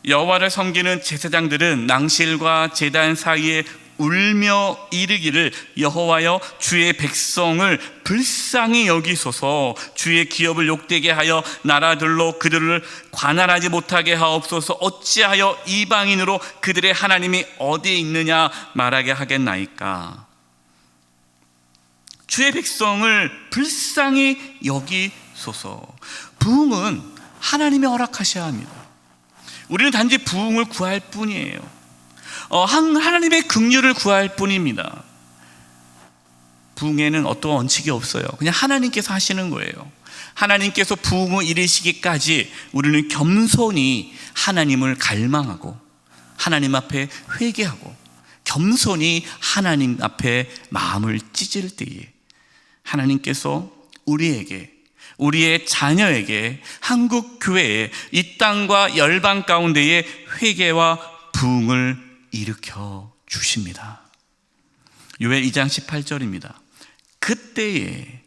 여호와를 섬기는 제사장들은 낭실과 제단 사이에 울며 이르기를, 여호와여 주의 백성을 불쌍히 여기소서, 주의 기업을 욕되게 하여 나라들로 그들을 관할하지 못하게 하옵소서. 어찌하여 이방인으로 그들의 하나님이 어디에 있느냐 말하게 하겠나이까. 주의 백성을 불쌍히 여기소서. 부흥은 하나님이 허락하셔야 합니다. 우리는 단지 부흥을 구할 뿐이에요. 하나님의 긍휼을 구할 뿐입니다. 부흥에는 어떠한 원칙이 없어요. 그냥 하나님께서 하시는 거예요. 하나님께서 부흥을 이루시기까지 우리는 겸손히 하나님을 갈망하고 하나님 앞에 회개하고 겸손히 하나님 앞에 마음을 찢을 때에 하나님께서 우리에게, 우리의 자녀에게, 한국 교회에, 이 땅과 열방 가운데에 회개와 부흥을 일으켜 주십니다. 요엘 2장 18절입니다. 그때에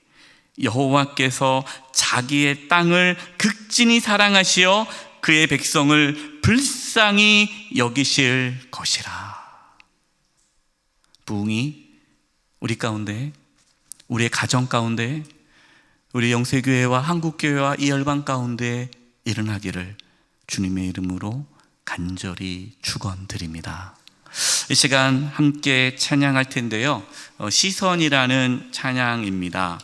여호와께서 자기의 땅을 극진히 사랑하시어 그의 백성을 불쌍히 여기실 것이라. 부흥이 우리 가운데, 우리의 가정 가운데, 우리 영세교회와 한국교회와 이 열방 가운데 일어나기를 주님의 이름으로 간절히 축원드립니다. 이 시간 함께 찬양할 텐데요, 시선이라는 찬양입니다.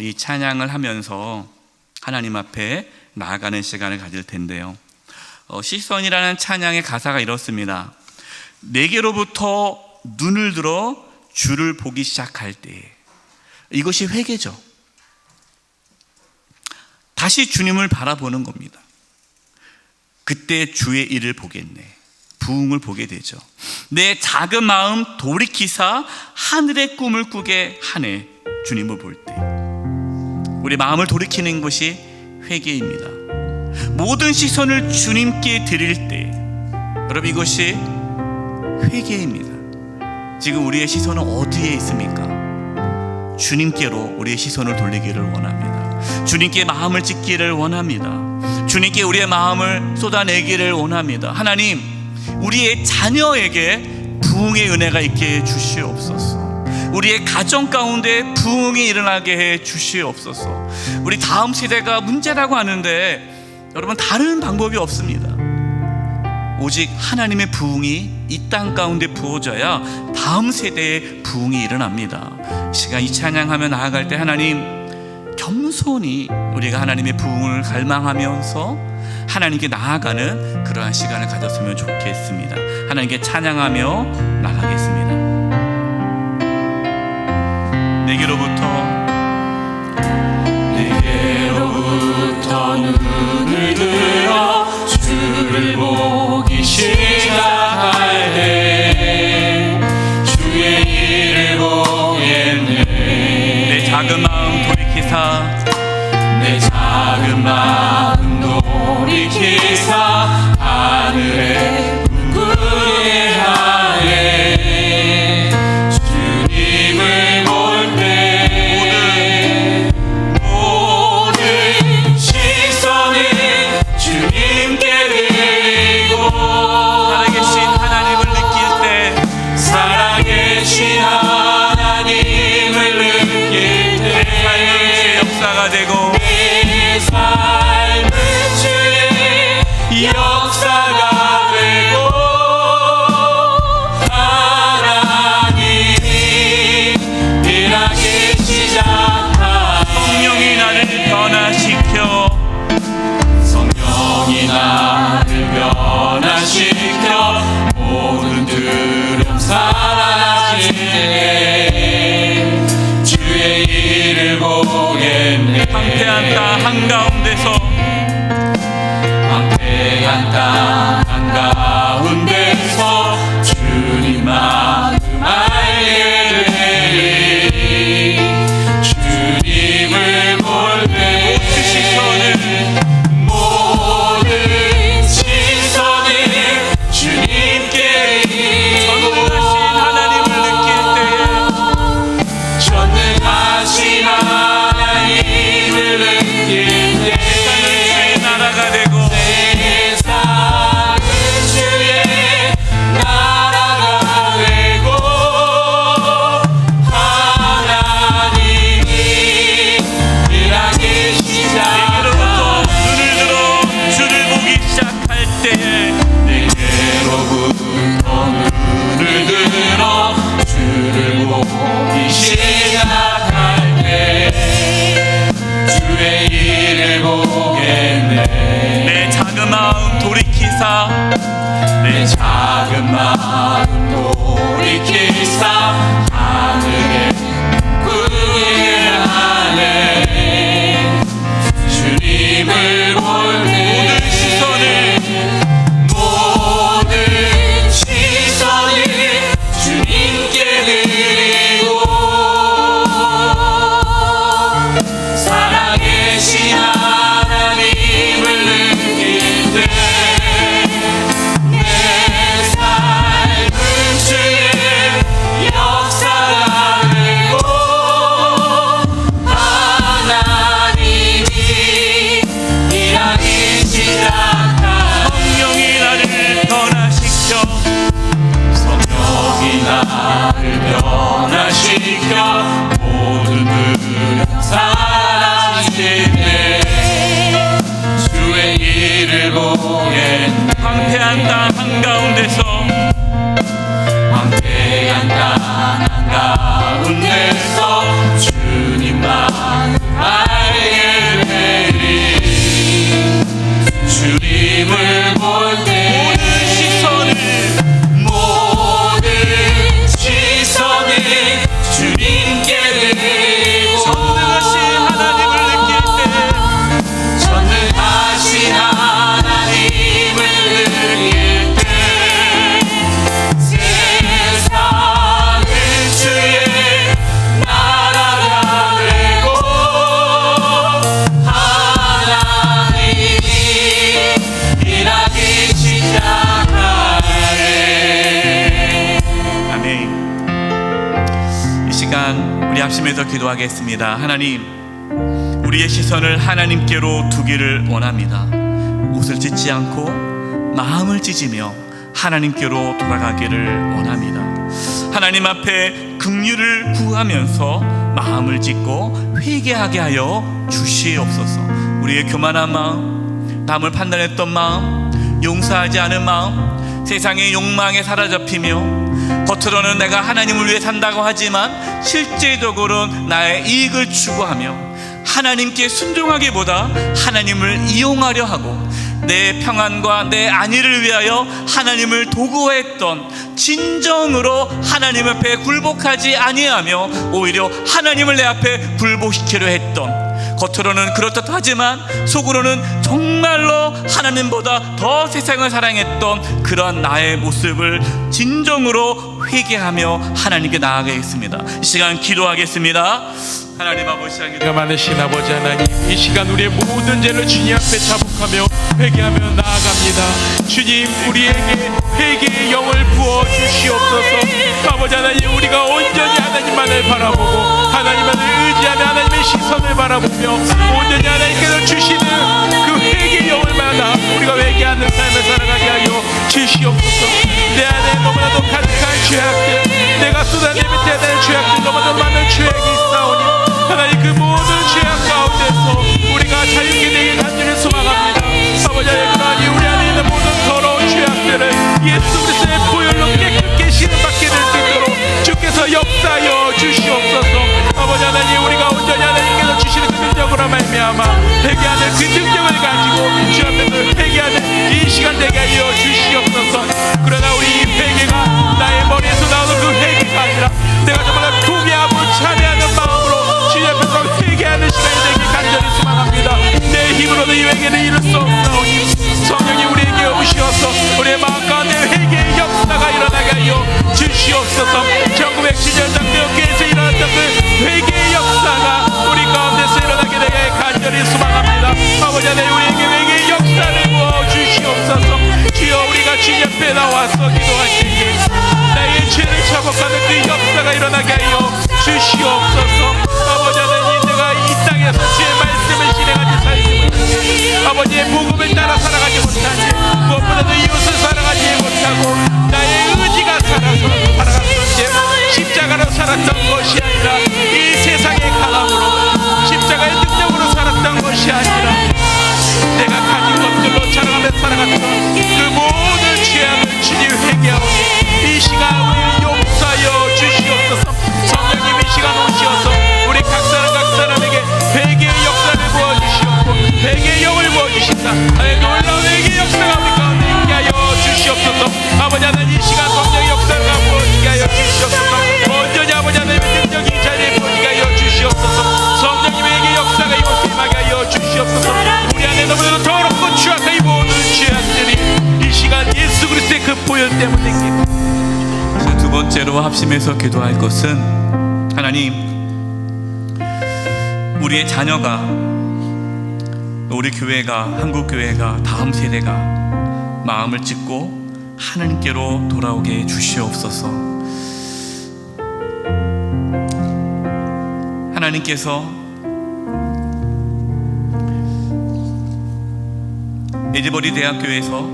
이 찬양을 하면서 하나님 앞에 나아가는 시간을 가질 텐데요, 시선이라는 찬양의 가사가 이렇습니다. 내게로부터 눈을 들어 주를 보기 시작할 때, 이것이 회개죠. 다시 주님을 바라보는 겁니다. 그때 주의 일을 보겠네. 부흥을 보게 되죠. 내 작은 마음 돌이키사 하늘의 꿈을 꾸게 하네. 주님을 볼 때 우리 마음을 돌이키는 것이 회개입니다. 모든 시선을 주님께 드릴 때 여러분 이것이 회개입니다. 지금 우리의 시선은 어디에 있습니까? 주님께로 우리의 시선을 돌리기를 원합니다. 주님께 마음을 찢기를 원합니다. 주님께 우리의 마음을 쏟아내기를 원합니다. 하나님, 우리의 자녀에게 부흥의 은혜가 있게 해 주시옵소서. 우리의 가정 가운데 부흥이 일어나게 해 주시옵소서. 우리 다음 세대가 문제라고 하는데 여러분 다른 방법이 없습니다. 오직 하나님의 부흥이 이 땅 가운데 부어져야 다음 세대의 부흥이 일어납니다. 시간 이 찬양하며 나아갈 때 하나님 겸손히 우리가 하나님의 부흥을 갈망하면서 하나님께 나아가는 그러한 시간을 가졌으면 좋겠습니다. 하나님께 찬양하며 나가겠습니다. 내게로부터 눈을 들어 주를 보기 시작할 때 주의 일을 보겠네. 내 작은 마음 돌이키사 내 작은 마음 돌이키사 하늘의 꿈꾸게 하네. 주님을 볼 때 모든 시선을 주님께 드리고 살아계신 하나님을 느낄 때 살아계신 하나님을 느낄 때 삶은 주의 역사가 되고 내 삶은 주의 역사가 되고 하나님이 일하기 시작하니 성령이 나를 변화시켜 성령이 나를 변화시켜 모든 두려움 사라지네. 주의 일을 보겠네. 황폐한 땅 한가운데서 황폐한 땅 한가운데서 주님 마음 알게 되리. 주님을 볼 때 모든 시선을 주님께 전능하신 하나님을 느낄 때 전능하신 하나님을 느낄 때 세상은 주의 나라가 되고 세상은 주의 나라가 되고 하나님이 일하기 시작. 내게로부터 눈을 들어 주를 보기 시작할 때 내게로부터 눈을 들어 주를 보기 시작할 때 주의 일을 보겠네. 내 작은 마음 돌이키사 내 작은 마음 돌이키사 하늘에 꿈꾸게 하네. 주님을 볼 때 모든 시선을 주님께 드리고 살아계신 하나님을 느낄 때 내 삶은 주의 역사 합심해서 기도하겠습니다. 하나님, 우리의 시선을 하나님께로 두기를 원합니다. 옷을 찢지 않고 마음을 찢으며 하나님께로 돌아가기를 원합니다. 하나님 앞에 긍휼을 구하면서 마음을 찢고 회개하게 하여 주시옵소서. 우리의 교만한 마음, 남을 판단했던 마음, 용서하지 않은 마음, 세상의 욕망에 사로잡히며 겉으로는 내가 하나님을 위해 산다고 하지만 실제적으로는 나의 이익을 추구하며 하나님께 순종하기보다 하나님을 이용하려 하고 내 평안과 내 안위를 위하여 하나님을 도구했던, 진정으로 하나님 앞에 굴복하지 아니하며 오히려 하나님을 내 앞에 굴복시키려 했던, 겉으로는 그렇듯하지만 속으로는 정말로 하나님보다 더 세상을 사랑했던 그런 나의 모습을 진정으로 회개하며 하나님께 나아가겠습니다. 이 시간 기도하겠습니다. 하나님 아버지, 가 많으신 아버지 하나님, 이 시간 우리의 모든 죄를 주님 앞에 자복하며 회개하며 나아갑니다. 주님, 우리에게 회개의 영을 부어 주시옵소서. 아버지 하나님, 우리가 온전히 하나님만을 바라보고 하나님만을 의지하며 하나님의 시선을 바라보며 온전히 하나님께서 주시는 그 회개의 영을 받아 우리가 회개하는 삶을 살아가게 하여 주시옵소서. 내 안에 너무나도 가득한 죄악들, 내가 쏟아내며 대단한 죄악들, 너무나도 많은 죄악이 있사오니 하나님, 그 모든 죄악 가운데서 우리가 자유케 되길 간절히 소망합니다. 아버지 하나님, 우리 안에 있는 모든 더러운 죄악들을 예수 그리스도의 보혈로 깨끗게 신음받게 될 수 있도록 주께서 역사하여 주시옵소서. 아버지 하나님, 우리가 온전히 하나님께서 주시는 그 능력으로 말미암아 회개하는 그 능력을 가지고 주 앞에서 회개하는 이 시간 되게 하여 주시옵소서. 그러나 우리 이 회개가 나의 머리에서 나오는 그 회개가 아니라 내가 정말 구비하고 찬양하는 마음으로 주님 앞에서 회개하는 시간이 되길 간절히 소망합니다. 내 힘으로는 이 회개를 이룰 수 없사오니 성령이 우리에게 오시어서 우리의 마음 가운데 회개의 역사가 일어나게 하여 주시옵소서. 1907년 장대교회에서 일어났던 그 회개의 역사가 우리 가운데서 일어나게 되길 간절히 소망합니다. 아버지 하나님, 우리에게 회개의 역사를 부어 주시옵소서. 주여, 우리가 주님 앞에 나와서 기도할 때에 나의 죄를 자복하는 그 역사가 일어나게 하여 주시옵소서. 아버지 하나님, 내가 이 땅에서 주의 말씀을 실행하지 살지 못하게, 아버지의 복음을 따라 살아가지 못하지, 무엇보다도 이웃을 사랑하지 못하고 나의 의지가 살아서 살아갔던 죄, 십자가로 살았던 것이 아니라 이 세상의 강함으로 십자가의 능력으로 살았던 것이 아니라 내가 가진 것들로 자랑하며 살아갔던 그 모든 죄악을 주님 회개하오니 이 시간 우리를 용서하여 주시옵소서. 성령님, 이 시간 오시어서 우리 각 사람에게 회개의 역사를 부어주시옵고 회개의 영을 부어주신다. 놀라운 회개의 역사가 우리 가운데 있게 하여 주시옵소서. 아버지 하나님, 이 시간 성령의 역사가 부어지게 하여 주시옵소서. 온전히 아버지 하나님의 능력이 이 자리에 부어지게 하여 주시옵소서. 성령님에게 역사가 이곳에 임하게 하여 주시옵소서. 우리 안에 너무나도 더럽고 추악한 이 모든 죄악들이 이 시간 예수 그리스도의 그 보혈 때문에. 두 번째로 합심해서 기도할 것은, 하나님, 우리의 자녀가, 우리 교회가, 한국 교회가, 다음 세대가 마음을 찢고 하나님께로 돌아오게 해 주시옵소서. 하나님께서 에드버리 대학교에서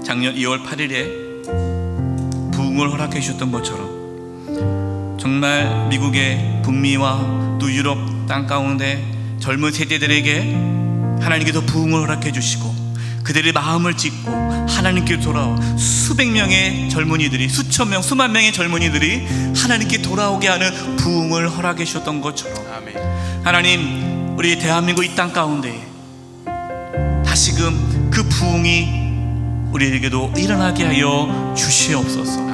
작년 2월 8일에 부흥을 허락해 주셨던 것처럼 정말 미국의 북미와 또 유럽 땅 가운데 젊은 세대들에게 하나님께서 부흥을 허락해 주시고 그들의 마음을 찢고 하나님께 돌아와 수백 명의 젊은이들이, 수천 명, 수만 명의 젊은이들이 하나님께 돌아오게 하는 부흥을 허락해 주셨던 것처럼, 하나님, 우리 대한민국 이 땅 가운데 다시금 그 부흥이 우리에게도 일어나게 하여 주시옵소서.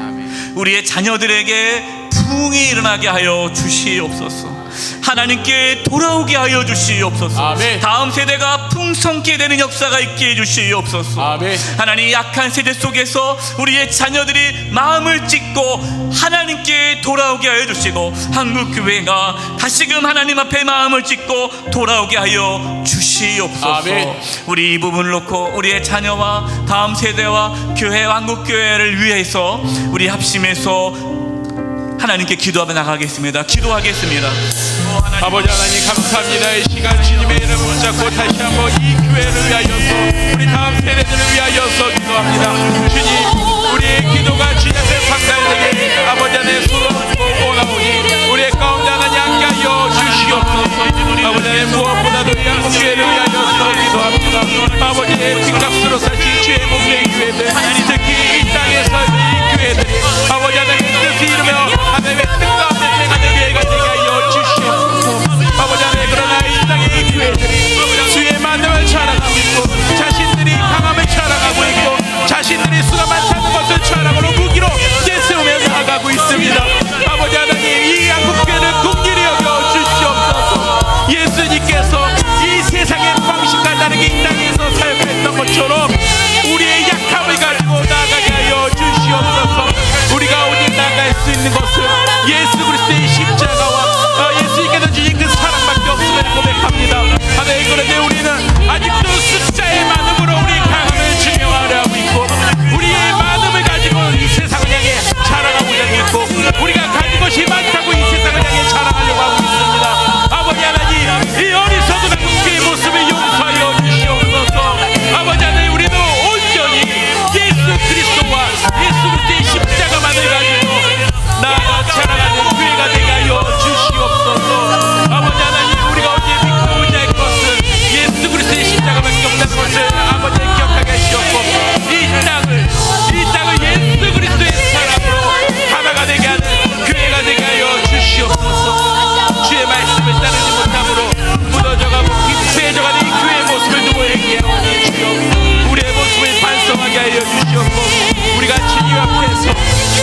우리의 자녀들에게 부흥이 일어나게 하여 주시옵소서. 하나님께 돌아오게 하여 주시옵소서. 아멘. 다음 세대가 풍성케 되는 역사가 있게 해주시옵소서. 아멘. 하나님, 약한 세대 속에서 우리의 자녀들이 마음을 찢고 하나님께 돌아오게 하여 주시고 한국교회가 다시금 하나님 앞에 마음을 찢고 돌아오게 하여 주시옵소서. 아멘. 우리 이 부분을 놓고 우리의 자녀와 다음 세대와 교회, 한국교회를 위해서 우리 합심해서 하나님께 기도하며 나가겠습니다. 기도하겠습니다. 아버지 하나님 감사합니다. 이 시간 주님의 이름을 붙잡고 다시 한번 이 교회를 위하여서 우리 다음 세대들을 위하여서 기도합니다. 주님 우리의 기도가 주님 앞에 상달되게 아버지 안에 쏟아지고 오나오니 우리의 가운데 하나님 함께하여 주시옵소서. 아버지 안에 무엇보다도 이 한국교회를 위하여서 기도합니다. 아버지의 뒷값으로 사신 주의 몸의 교회들 특히 이 땅에 살는 이 교회들이 아버지 하나님 뜻을 이루며 하나님의 뜻 가운데 행하는 교회가 되게 하여 주시옵소서. 아버지 하나님 그러나 이 땅의 이 교회들이 주의 만남을 자랑하고 있고 자신들이 강함을 자랑하고 있고 자신들이 수가 많다는 것을 자랑으로 무기로 내세우며 나아가고 있습니다. 아버지 하나님 이 한국교회를 긍휼히 여겨 주시옵소서. 예수님께서 이 세상의 방식과 다르게 이 땅에서 살고 것처럼 우리의 약함을 가지고 나아가게 하여 주시옵소서. 우리가 오직 나아갈 수 있는 것은 예수 그리스도의 십자가와 예수님께서 주신 그 사랑밖에 없음을 고백합니다. 하나님 그런데 우리는 아직도 숫자의 많음으로 우리의 강함을 증명하려 하고 있고 우리의 많음을 가지고 이 세상을 향해 자랑하고자 하고 있고 우리가 가진 것이 많다고 이 세상을 향해 자랑하려고 하고 있습니다. 아버지 하나님 이 어리석은 한국교회의 모습을 용서하여 주시옵소서. 아버지 하나님 우리도 온전히 예수 그리스도와 예수 그리스도의 십자가만을 가지고 나아가 자랑하는 교회가 되게 하여 주시옵소서. 아버지 하나님 우리가 언제 믿고 의지할 것은 예수 그리스도의 십자가밖에 없다는 것을 아버지 기억하게 하시옵고 이 땅을 예수 그리스도의 사랑으로 하나가 되게 하는 교회가 되게 하여 주시옵소서. 주의 말씀을 따르지 못함으로 무너져가고 빗세져가는 이 교회의 모습을 두고 얘기하오니 주여 우리의 모습을 반성하게 하여 주시옵고 우리가 주님 앞에서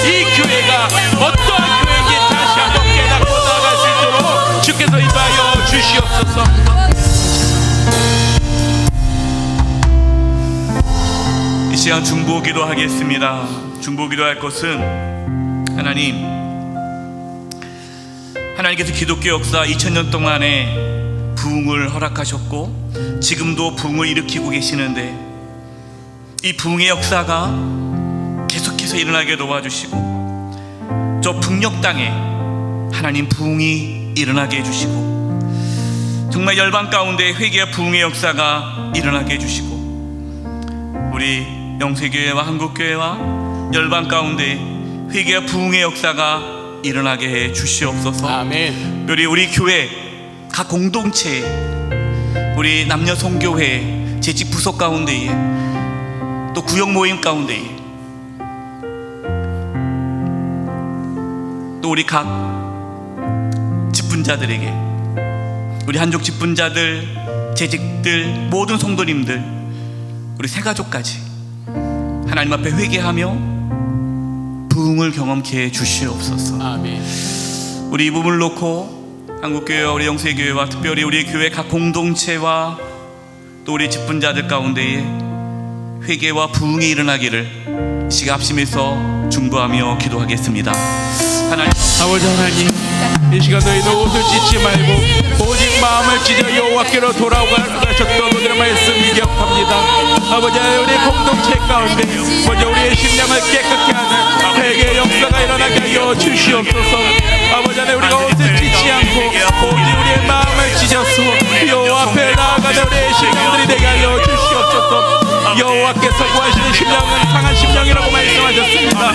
이 교회가 어떠한 교회인지 다시 한번 깨닫고 나아갈 수 있도록 주께서 인도하여 주시옵소서. 이 시간 중보기도 하겠습니다. 중보기도 할 것은 하나님께서 기독교 역사 2000년 동안에 부흥을 허락하셨고 지금도 부흥을 일으키고 계시는데 이 부흥의 역사가 계속해서 일어나게 도와주시고 저 북녘 땅에 하나님 부흥이 일어나게 해주시고 정말 열방 가운데 회개와 부흥의 역사가 일어나게 해주시고 우리 영세교회와 한국교회와 열방 가운데 회개와 부흥의 역사가 일어나게 해 주시옵소서. 아멘. 우리 교회 각 공동체 우리 남녀 성교회 재직 부서 가운데에 또 구역 모임 가운데에 또 우리 각 직분자들에게 우리 한족 직분자들 재직들 모든 성도님들 우리 새가족까지 하나님 앞에 회개하며 부흥을 경험케 해 주시옵소서. 아멘. 우리 이 부분을 놓고 한국교회와 우리 영세교회와 특별히 우리 교회 각 공동체와 또 우리 직분자들 가운데에 회개와 부흥이 일어나기를 시갑심에서 중보하며 기도하겠습니다. 하나님 아버지 하나님 이 시간 너희도 옷을 찢지 말고 오직 마음을 찢어 여호와께로 돌아가셨던 오늘의 말씀 기억합니다. 아버지 하나님 우리 공동체 가운데 먼저 우리의 심령을 깨끗게 하는 회개의 역사가 일어나게 하여 주시옵소서. 아버지 하나님 우리가 옷을 찢지 않고 오직 우리의 마음을 찢어서 여호와 앞에 나아가는 우리의 심령들이 되게 하여 주시옵소서. 여호와께서 구하시는 심령은 상한 심령이라고 말씀하셨습니다.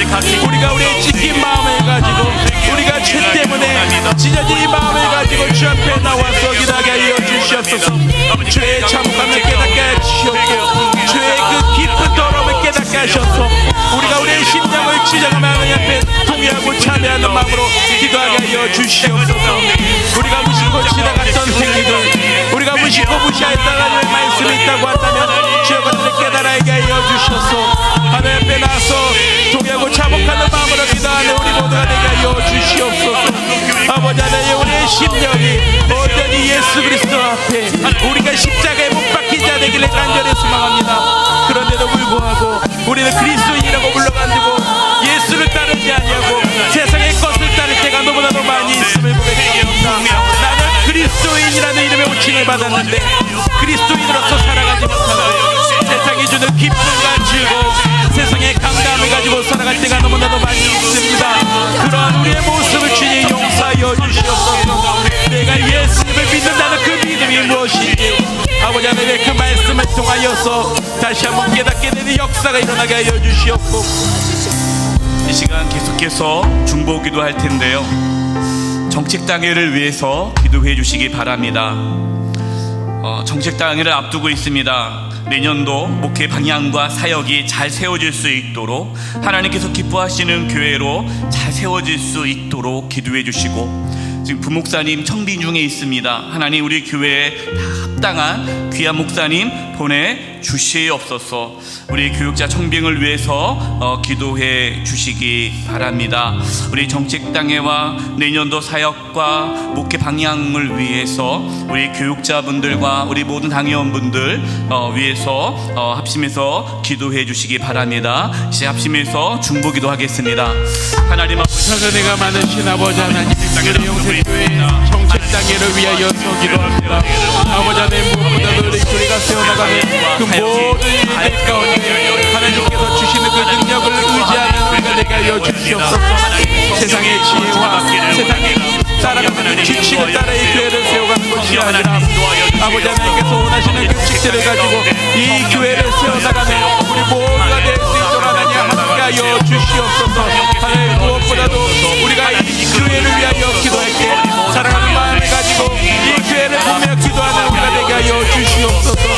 우리가 우리의 찢긴 마음을 가지고 우리가 죄 때문에 찢어진 이 마음을 가지고 주 앞에 나와서 기도하게 하여 주시옵소서. 죄의 참감을 깨닫게 하시옵고 죄의 그 깊은 더러움을 깨닫게 하셔서 우리가 우리의 심령을 지정하며 하나님 앞에 통회하고 참여하는 마음으로 기도하게 하여 주시옵소서. 우리가 무심코 지나갔던 행위들 우리가 무심코 무시하였던 하나님의 말씀이 있다고 한다면 주여 그들을 깨달아게 하여 주셔서 하나님 앞에 나서 통회하고 참혹하는 마음으로 기도하는 우리 모두가 되게 하여 주시옵소서. 아버지 하나님 우리의 심령이 온전히 예수 그리스도 앞에 우리가 십자가에 못 박힌 자 되기를 간절히 소망합니다. 그런데도 불구하고 우리는 그리스도인이라고 불러가지고 예수를 따르지 아니하고 세상의 것을 따를 때가 너무나도 많이 있음을 고백합니다. 나는 그리스도인이라는 이름의 호칭을 받았는데 그리스도인으로서 살아가지 못하고 세상이 주는 기쁨과 즐거움 세상의 감감을 가지고 살아갈 때가 너무나도 많이 있습니다. 그러한 우리의 모습을 위하여서 다시 한번 깨닫게 되는 역사가 일어나게 하여 주시옵고, 이 시간 계속해서 중보 기도할 텐데요. 정책 당회를 위해서 기도해 주시기 바랍니다. 정책 당회를 앞두고 있습니다. 내년도 목회 방향과 사역이 잘 세워질 수 있도록, 하나님께서 기뻐하시는 교회로 잘 세워질 수 있도록 기도해 주시고, 지금 부목사님 청빙 중에 있습니다. 하나님 우리 교회에 다 합당한 귀한 목사님 보내 주시옵소서. 우리 교육자 청빙을 위해서 기도해 주시기 바랍니다. 우리 정책당회와 내년도 사역과 목회 방향을 위해서 우리 교육자분들과 우리 모든 당회원분들 위해서 합심해서 기도해 주시기 바랍니다. 이제 합심해서 중보 기도하겠습니다. 하나님 아버지, 은혜가 많으신 아버지 하나님, 우리 영생교회 정책당회를 위하여서 기도합니다. 아버지 하나님, 무엇보다도 우리 교회가 세워나가는 그 모든 일들 가운데 하나님께서 주시는 그 능력을 의지하는 우리가 되게 하여 주시옵소서. 세상의 지혜와 세상의 따라가는 규칙을 따라 이 교회를 세워가는 것이 아니라 아버지 하나님께서 원하시는 규칙들을 가지고 이 교회를 세워나가는 우리 모두가 될 수 있도록 하나님 함께하여 주시옵소서. 하나님, 무엇보다도 우리가 이 교회를 위하여 기도할 때 사랑하는 마음을 가지고 이 교회를 보며 기도하는 우리가 되게 하여 주시옵소서.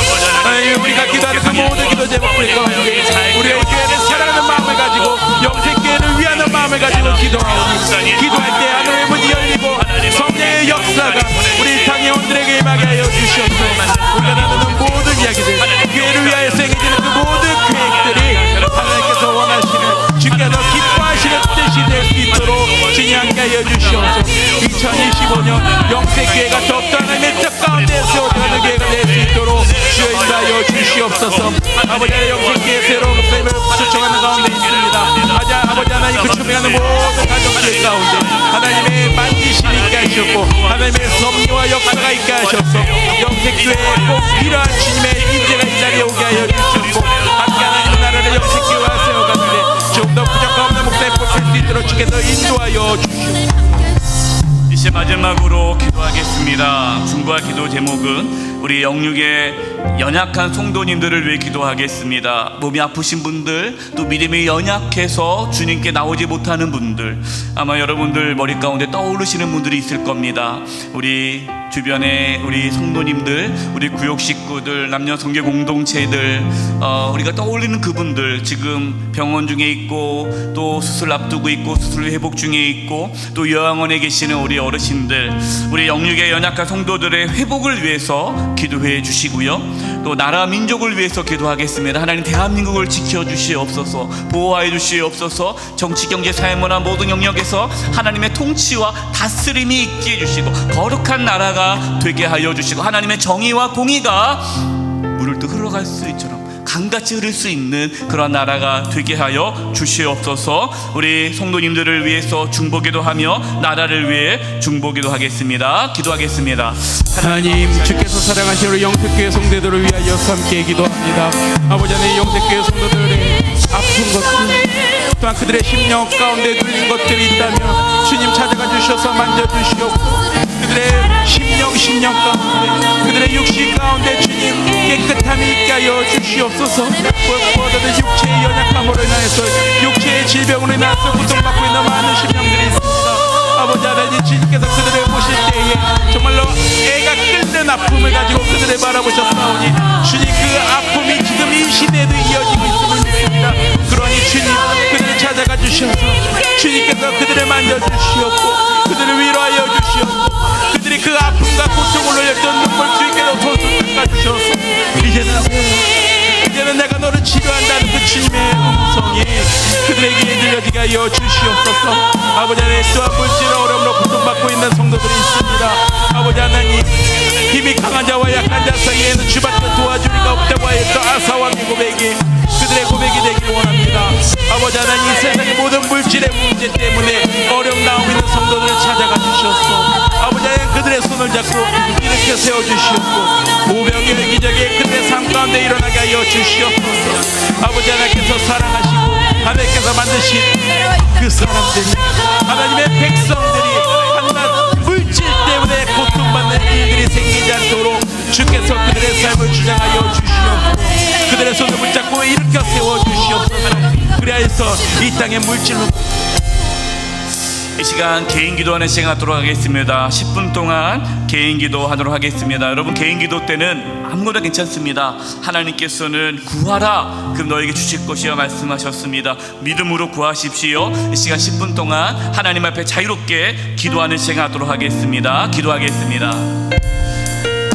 하나님, 우리가 기도하는 그 모든 기도 제목들 가운데 우리의 교회를 사랑하는 마음을 가지고 영생교회를 위하는 마음을 가지고 기도하오니, 기도할 때 하늘의 문이 열리고 성령의 역사가 우리 당회원들에게 임하게 하여 주시옵소서. 우리가 나누는 모든 이야기들, 교회를 위하여 생기는 그 모든 계획들이 하나님께서 원하시는 주께서 기뻐하시는 뜻이 될 수 있도록 진행하게 하여 주시옵소서. 2025년 영생교회가 더욱더 하나님의 뜻 가운데 세워지는 교회가 될 수 있도록 주여 인도하여 주시옵소서. 아버지 하나님, 영생교회 새로운 목사님을 초청하는 가운데 있습니다. 아버지 하나님, 그 준비하는 모든 가정들 가운데 하나님의 만지심이 있게 하셨고 하나님의 섭리와 역사가 있게 하셨소. 영생교회에 꼭 필요한 주님의 인재가 이 자리에 오게 하여 주셨고, 함께 하나님의 나라를 영생교회와 세워가는데 좀 더 부족함 없는 목사님 뽑힐 수 있도록 주께서 인도하여 주시옵소서. 이제 마지막으로 기도하겠습니다. 중보할 기도 제목은 우리 영육의 연약한 성도님들을 위해 기도하겠습니다. 몸이 아프신 분들, 또 믿음이 연약해서 주님께 나오지 못하는 분들, 아마 여러분들 머리 가운데 떠오르시는 분들이 있을 겁니다. 우리 주변에 우리 성도님들, 우리 구역 식구들, 남녀 성교 공동체들, 우리가 떠올리는 그분들, 지금 병원 중에 있고 또 수술 앞두고 있고 수술 회복 중에 있고 또 요양원에 계시는 우리 어르신들, 우리 영육의 연약한 성도들의 회복을 위해서 기도해 주시고요, 또 나라 민족을 위해서 기도하겠습니다. 하나님, 대한민국을 지켜주시옵소서, 보호하여 주시옵소서. 정치, 경제, 사회, 문화 모든 영역에서 하나님의 통치와 다스림이 있게 해주시고 거룩한 나라가 되게 하여 주시고 하나님의 정의와 공의가 물을 또 흘러갈 수 있처럼 강같이 흐를 수 있는 그런 나라가 되게 하여 주시옵소서. 우리 성도님들을 위해서 중보기도 하며 나라를 위해 중보기도 하겠습니다. 기도하겠습니다. 하나님, 주께서 사랑하신 우리 영택교회 성도들을 위하여 함께 기도합니다. 아버지 하나님, 영택교회 성도들의 아픈 것들, 또한 그들의 심령 가운데 눌린 것들이 있다면 주님 찾아가 주셔서 만져주시옵고, 그들의 심령 가운데, 그들의 육신 가운데 주님 깨끗함이 있게 하여 주시옵소서. 무엇보다도 육체의 연약함으로 인하여서, 육체의 질병으로 인하여서 고통받고 있는 많은 심령들이 있습니다. 아버지 하나님, 주님께서 그들을 보실 때에 정말로 애가 끓는 아픔을 가지고 그들을 바라보셨사오니 주님, 그 아픔이 지금 이 시대에도 이어지고 있음을 믿습니다. 그러니 주님, 그들을 찾아가 주셔서 주님께서 그들을 만져주시옵고 그들을 위로하여 주시옵고, 그들이 그 아픔과 고통을 흘렸던 눈물 주님께서 손수 닦아주셔서 이제는 내가 너를 치료한다는 그 주님의 음성이 그들에게 들려지게 하여 주시옵소서. 아버지 하나님, 또한 물질 어려움으로 고통받고 있는 성도들이 있습니다. 아버지 하나님, 힘이 강한 자와 약한 자 사이에는 주밖에 도와줄 리가 없다고 하였던 아사왕의 고백이 그들의 고백이 되기를 원합니다. 아버지 하나님, 이 세상의 모든 물질의 문제 때문에 어려움 나오고 있는 성도들을 찾아가 주시옵소서. 아버지 하나님, 그들의 손을 잡고 이렇게 세워주시옵고 오병이어 기적이 그들의 삶 가운데 일어나게 하여 주시옵소서. 아버지 하나님께서 사랑하시고 하나님께서 만드신 그 사람들이, 하나님의 백성들이 한낱 물질 때문에 고통받는 일들이 생기지 않도록 주께서 그들의 삶을 주장하여 주시옵소서. 일으켜 세워주시옵소서. 그리하여서 이 땅의 물질로 이 시간 개인 기도하는 시간 갖도록 하겠습니다. 10분 동안 개인 기도하도록 하겠습니다. 여러분 개인 기도 때는 아무거나 괜찮습니다. 하나님께서는 구하라 그럼 너에게 주실 것이여 말씀하셨습니다. 믿음으로 구하십시오. 이 시간 10분 동안 하나님 앞에 자유롭게 기도하는 시간 갖도록 하겠습니다. 기도하겠습니다.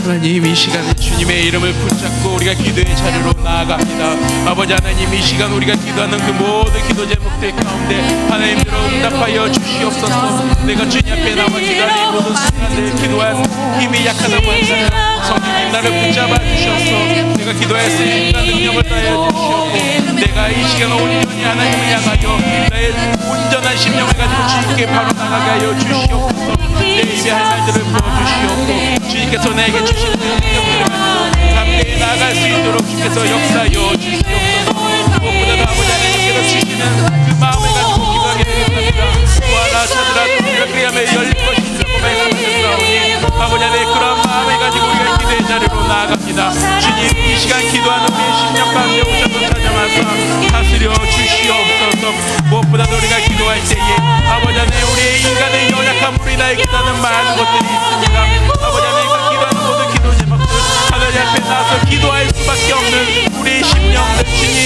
하나님, 이 시간에 주님의 이름을 붙잡고 우리가 기도의 자리로 나아갑니다. 아버지 하나님, 이 시간 우리가 기도하는 그 모든 기도 제목들 가운데 하나님들로 응답하여 주시옵소서. 내가 주님 앞에 나와 기도하는 이 모든 순간들 기도할 힘이 약하다고 한다면 성령님 나를 붙잡아 주셔서 내가 기도할 수 있는 능력을 다하여 주시옵고, 내가 이 시간 온전히 하나님을 향하여 나의 온전한 심령을 가지고 주님께 바로 나가게 하여 주시옵소서. 내 입에 할 말들을 부어주시옵고 주님께서 내게 주신 그 능력들을 가지고 담대히 나아갈 수 있도록 주께서 역사하여 주시옵소서. 무엇보다도 아버지 하나님께서 주시는 그 마음을 가지고 기도하게 되옵나이다. 구하라 찾으라 우리가 그리하며 열릴 것이라고 말씀하셨사오니 아버지 하나님 그런 마음을 가지고 우리가 기도의 자리로 나아갑니다. 주님, 이 시간 기도하는 우리의 심령 가운데 오셔서 찾아와서 다스려 주시옵소서. 무엇보다도 우리가 기도할 때에 아버지 하나님 우리의 인간의 연약함으로 인하여 기도하는 많은 것들이 있습니다. 아버지 하나님 그 기도하는 모든 기도 제목들 하나님 앞에 나서 기도할 수밖에 없는 우리의 심령들 주님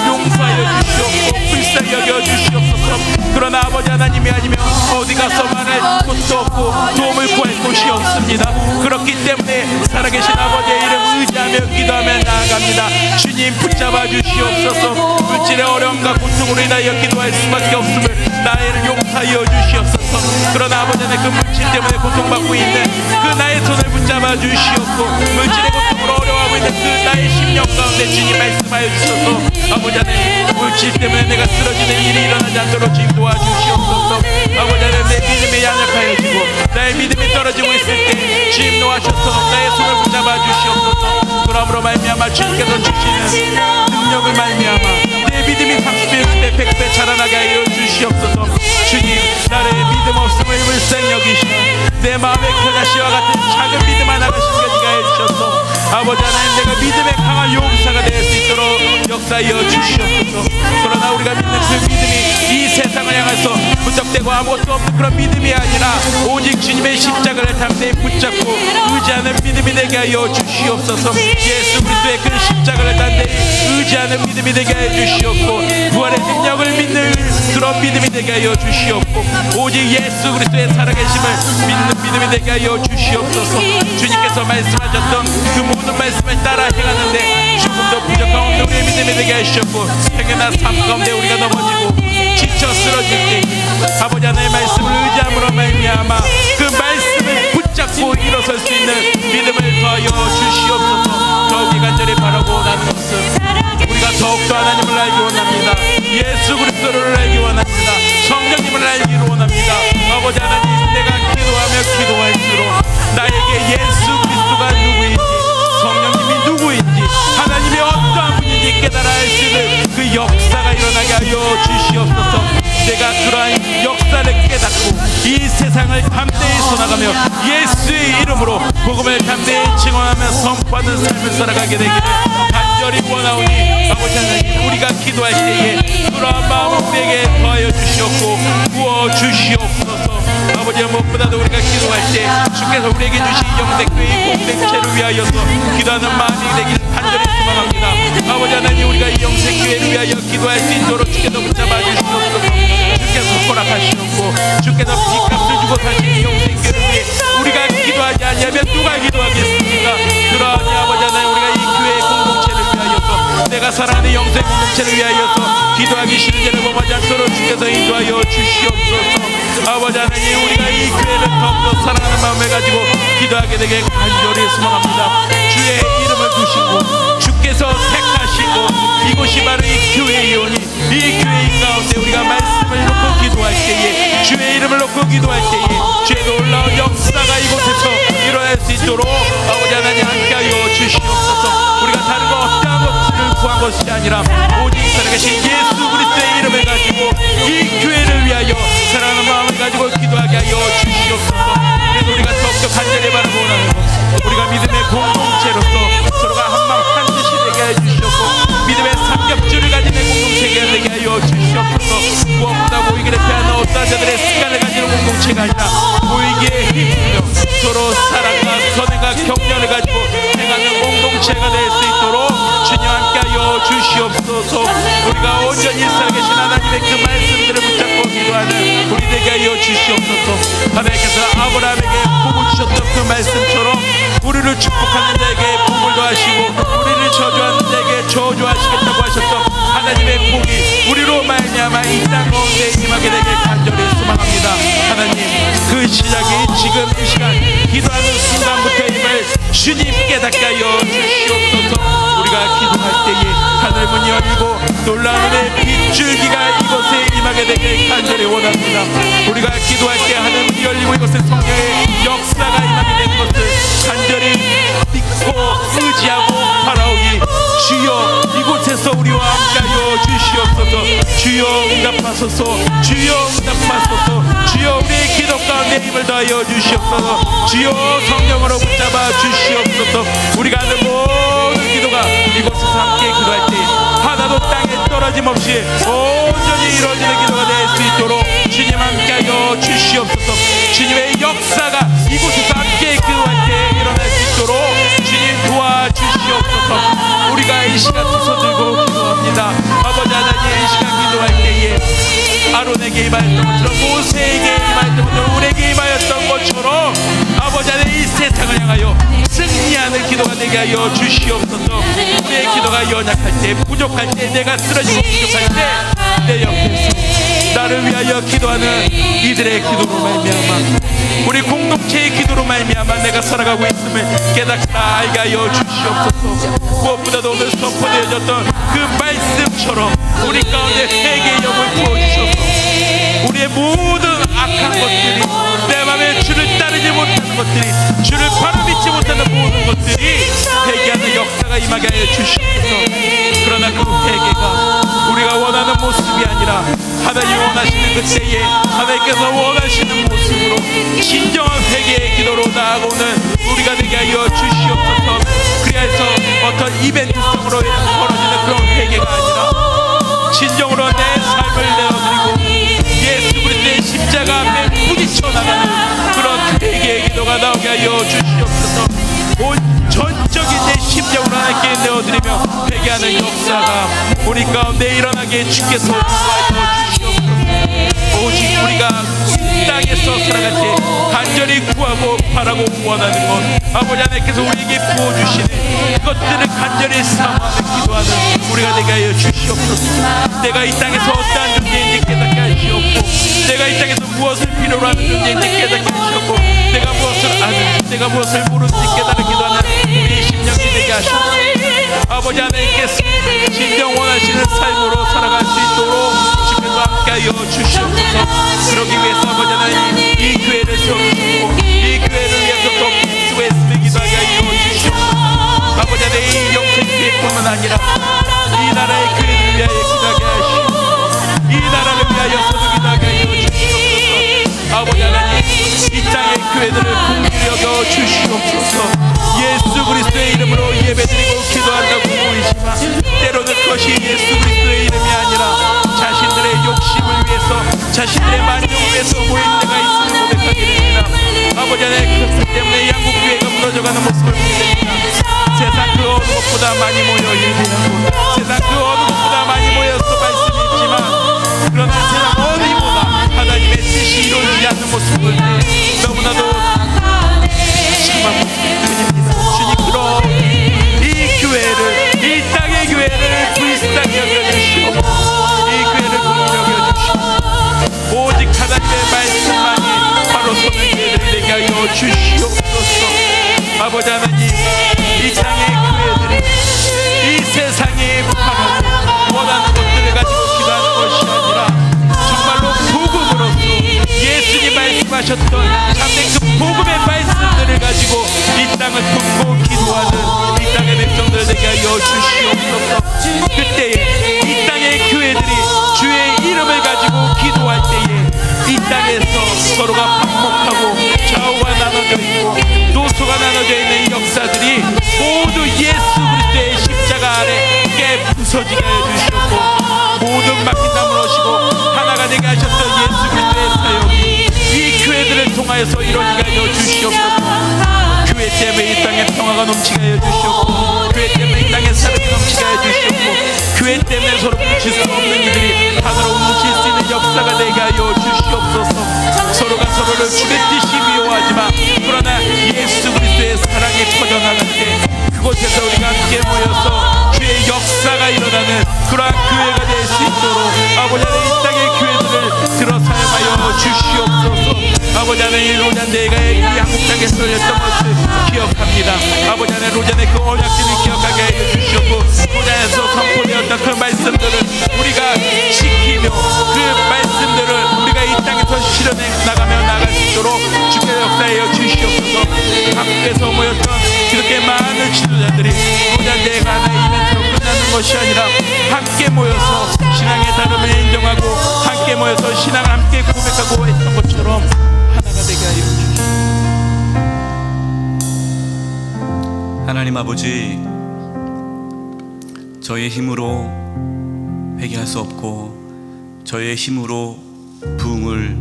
용서하여 주시옵고 불쌍히 여겨 주시옵소서. 그러나 아버지 하나님이 아니면 어디 가서 말할 곳도 없고 도움을 구할 곳이 없습니다. 그렇기 때문에 살아계신 아버지의 이름 의지하며 기도하며 나아갑니다. 주님 붙잡아 주시옵소서. 물질의 어려움과 고통으로 인하여 기도할 수밖에 없음을 나를 용서하여 주시옵소서. 그러나 아버지 하나님 그 물질 때문에 고통받고 있는 그 나의 손을 붙잡아 주시옵고 물질의 고통으로 어려워하고 있는 그 나의 심령 가운데 주님 말씀하여 주셔서 아버지 하나님 물질 때문에 내가 쓰러지는 일이 일어나지 않도록 주님 도와주시옵소서. 아버지 하나님 내 믿음이 연약하여지고 나의 믿음이 떨어지고 있을 때 주님 놓아셔서 나의 손을 붙잡아 주시옵소서. 그러므로 말미암아 주님께서 주시는 능력을 말미암아 내 믿음이 30배, 10배, 100배 자라나게 하여 주시옵소서. 주님 나의 믿음 없음을 불쌍히 여기시고 내 마음의 그가시와 같은 작은 믿음 하나가 심겨지게 해주셔서 아버지 하나님 내가 믿음의 강한 용사가 될 수 있도록 역사하여 주시옵소서. 그러나 우리가 믿는 그 믿음이 이 세상을 향해서 무턱대고 아무것도 없는 그런 믿음이 아니라 오직 주님의 십자가를 담대히 붙잡고 의지하는 믿음이 되게 하여 주시옵소서. 예수 그리스도의 그 십자가를 담대히 의지하는 믿음이 되게 하여 주시옵고 부활의 능력을 믿는 그런 믿음이 되게 하여 주시옵고 오직 예수 그리스도의 살아계심을 믿는 믿음이 되게 하여 주시옵소서. 주님께서 말씀하셨던 그 모든 말씀을 따라 행하는데 조금도 부족한 없는 우리의 믿음이 되게 하시옵고 행여나 삶 가운데 우리가 넘어지고 지쳐 쓰러질 때 아버지 하나님의 말씀을 의지함으로 말미암아 그 말씀을 붙잡고 일어설 수 있는 믿음을 더하여 주시옵소서. 더욱이 간절히 바라고 원하는 것은 우리가 더욱더 하나님을 알기 원합니다. 예수 그리스도를 알기 원합니다. 성령님을 알기를 원합니다. 아버지 하나님 내가 기도하며 기도할수록 나에게 예수 그리스도가 누구인지 성령님이 누구인지 하나님이 어떠한 분인지 깨달아 알 수 있는 그 역사가 일어나게 하여 주시옵소서. 내가 그러한 역사를 깨닫고 이 세상을 담대히 써나가며 예수의 이름으로 복음을 담대히 증언하며 선포하는 삶을 살아가게 되기를 간절히 원하오니 아버지 하나님 우리가 기도할 때에 그러한 마음을 우리에게 더하여 주시옵고 부어 주시옵소서. 아버지 무엇보다도 우리가 기도할 때 주께서 우리에게 주신 영생교회 공동체를 위하여서 기도하는 마음이 되기를 간절히 소망합니다. 아버지 하나님 우리가 이 영생교회를 위하여 기도할 수 있도록 주께서 붙잡아 주시옵소서. 주께서 허락하시옵고 주께서 빚값을 주고 사신 이 영생교회를 위해 우리가 기도하지 아니하면 누가 기도하겠습니까? 그러하니 아버지 하나님 우리가 이 교회의 공동체를 위하여서 내가 사랑하는 영생 공동체를 위하여서 기도하기 싫은 죄를 범하지 않도록 주께서 인도하여 주시옵소서. 아버지 하나님 우리가 이 교회를 더욱더 사랑하는 마음을 가지고 기도하게 되게 간절히 소망합니다. 주의 이름을 두시고 주께서 택하시고 이곳이 바로 이 교회이오니 이 교회 가운데 우리가 말씀을 놓고 기도할 때에 주의 이름을 놓고 기도할 때에 주의 놀라운 역사가 이곳에서 일어날 수 있도록 아버지 하나님 함께하여 주시옵소서. 우리가 다른 거 어떠한 것을 구한 것이 아니라 오직 살아계신 예수 그리스도의 이름을 가지고 이 교회를 위하여 사랑하는 마음을 가지고 기도하게 하여 주시옵소서. 그래서 우리가 더욱더 간절히 바라고 원하는 것 우리가 믿음의 공동체로서 서로가 한마음 한뜻이 되게 해 주시옵고 믿음의 삼겹 주시옵소서. 우리가 온전히 살아계신 하나님의 그 말씀들을 붙잡고 기도하는 우리 되게 하여 주시옵소서. 하나님께서 아브라함에게 복을 주셨던 그 말씀처럼 우리를 축복하는 자에게 복을 더하시고 우리를 저주하는 자에게 저주하시겠다고 하셨던 하나님의 복이 우리로 말미암아 이 땅 가운데 임하게 되길 간절히 소망합니다. 하나님, 그 시작이 지금 이 시간 기도하는 순간부터임을 주님 깨닫게 하여 주시옵소서. 우리가 기도할 때에 하늘 문이 열리고 놀라운 은혜의 빗줄기가 이곳에 임하게 되길 간절히 원합니다. 우리가 기도할 때 하늘 문이 열리고 이곳에 성령의 역사가 임하게 되는 것을 간절히 믿고 의지하고 바라오기. 주여, 이곳에서 우리와 함께하여 주시옵소서. 주여 응답하소서. 주여 응답하소서. 주여 우리의 기도 가운데 힘을 더하여 주시옵소서. 주여 성령으로 붙잡아 주시옵소서. 우리가 하는 모든 기도가 이곳에서 함께 기도할 때 하나도 땅에 떨어짐 없이 온전히 이루어지는 기도가 될 수 있도록 주님 함께하여 주시옵소서. 주님의 역사가 이곳에서 함께 기도할 때 일어날 수 있도록 주님 도와주시옵소서. 우리가 이 시간 두 손 들고 기도합니다. 아버지 하나님, 이 시간 기도할 때에 아론에게 임하였던 것처럼 모세에게 임하였던 것처럼 우리에게 임하였던 것처럼 아버지 하나님, 이 세상을 향하여 승리하는 기도가 되게 하여 주시옵소서. 우리의 기도가 연약할 때, 부족할 때, 내가 쓰러지고 부족할 때 내 옆에서 나를 위하여 기도하는 이들의 기도로 말미암아 우리 공동체의 기도로 말미암아 내가 살아가고 있음을 깨닫다 알게 하여 주시옵소서. 무엇보다도 오늘 선포되어졌던 그 말씀처럼 우리 가운데 회개의 영을 부어주셔서 우리의 모든 악한 것들이 내 맘에 주를 따르지 못하는 것들이 주를 바로 믿지 못하는 모든 것들이 회개하는 역사가 임하게 하여 주시옵소서. 그러나 그 회개가 우리가 원하는 모습이 아니라 하나님 원하시는 그때에 하나님께서 원하시는 모습으로 진정한 회개의 기도로 나아오는 우리가 되게 하여 주시옵소서. 그래서 어떤 이벤트성으로 벌어지는 그런 회개가 아니라 진정으로 내 삶을 내어드리고 예수 그리스도의 십자가 앞에 부딪혀 나가는 그런 회개의 기도가 나오게 하여 주시옵소서. 온 전적인 내 심령으로 하나님께 내어드리며 회개하는 역사가 우리 가운데 일어나게 주께서 도와주시옵소서. 오직 우리가 이 땅에서 살아갈 때 간절히 구하고 바라고 원하는 것 아버지 하나님께서 우리에게 부어주시는 그것들을 간절히 사모하는 기도하는 우리가 되게 하여 주시옵소서. 내가 이 땅에서 어떠한 존재인지 깨닫게 하시옵고 내가 이 땅에서 무엇을 필요로 하는 존재인지 깨닫게 하시옵고 내가 무엇을 아는지 내가 무엇을 모르는지 깨닫는 기도하는 우리의 심령이 되게 하시옵소서. 아버지 하나님께서 진정 원하시는 삶으로 살아갈 수 있도록 주께서 함께하여 주시옵소서. 그러기 위해서 아버지 하나님 이 교회를 세워주시고 이 교회를 위해서 더 힘쓰고 애쓰며 기도하게 하여 주시옵소서. 아버지 하나님 이 영생교회뿐만 아니라 이 나라의 교회를 위하여 기도하게 하시고 이 나라를 위하여서도 기도하게 하여 주시옵소서. 아버지 하나님 이 땅의 교회들을 긍휼히 여겨 주시옵소서. 예수 그리스도의 이름으로 예배드리고 기도한다고 보이지만 때로는 그것이 예수 그리스도의 이름이 아니라 자신들의 욕심을 위해서 자신들의 만족을 위해서 모인 때가 있음을 고백하게 됩니다. 아버지 하나님 그것 때문에 양국교회가 무너져가는 모습을 보게 됩니다. 세상 그 어느 것보다 많이 모여 예배하고 세상 그 어느 것보다 많이 모여서 말씀이 있지만 그러나 세상 어디보다 하나님의 뜻이 이루어지지 않는 모습을 너무나도 참한 모습입니다. 주님 그럼 이 교회를 이 땅의 교회를 불쌍히 여겨주시고 이 교회를 긍휼히 여겨주시고 오직 하나님의 말씀만이 바로 서는 교회들이 되게 하여 주시옵소서. 아버지 하나님 이 땅의 교회들이 이 세상에 바라고 원하는 것들을 가지고 기도하는 것이 아니라 정말로 복음으로서 예수님 말씀하셨던 참된 그 복음의 말씀들을 가지고 이 땅을 품고 기도하는 이 땅의 백성들 되게 하여 주시옵소서. 그때에 이 땅의 교회들이 주의 이름을 가지고 기도할 때에 이 땅에서 서로가 반목하고 좌우가 나눠져 있고 노소가 나눠져 있는 역사들이 모두 예수 그리스도의 십자가 아래 깨 부서지게 해주시옵고 모든 막힌 담을 오시고 하나가 되게 하셨던 예수 그리스도의 사역이 이 교회들을 통하여서 이루어지게 하여 주시옵소서. 교회 때문에 이 땅에 평화가 넘치게 하여 주시옵고 교회 때문에 이 땅에 사랑이 넘치게 하여 주시옵고 교회 때문에 서로 뭉칠 수 없는 이들이 하나로 뭉칠 수 있는 역사가 되게 하여 주시옵소서. 서로가 서로를 주의 뜻이 미워하지만 그러나 예수 그리스도의 사랑이 퍼져나갈 때 그곳에서 우리가 함께 모여서 주의 역사가 일어나는 그러한 교회가 될 수 있도록 아버지 하나님 이 땅의 교회들을 들어 사용하여 주시옵소서. 아버지 하나님 로잔대가 이 한국 땅에서 열렸던 것을 기억합니다. 아버지 하나님 로잔의 그 언약들을 기억하게 해 주시옵고 로잔에서 선포되었던 그 말씀들을 우리가 지키며 그 말씀들을 우리가 이 땅에서 실현해 나가며 나갈 수 있도록 주께 역사하여 주시옵소서. 한국에서 모였던 그렇게 많은 지도자들이 로잔대가 하나의 이벤트로 끝나는 것이 아니라 함께 모여서 신앙의 다름을 인정하고 함께 모여서 신앙을 함께 고백하고 했던 것처럼 하나가 되게 하여 주시옵소서. 하나님 아버지, 저의 힘으로 회개할 수 없고 저의 힘으로 부흥을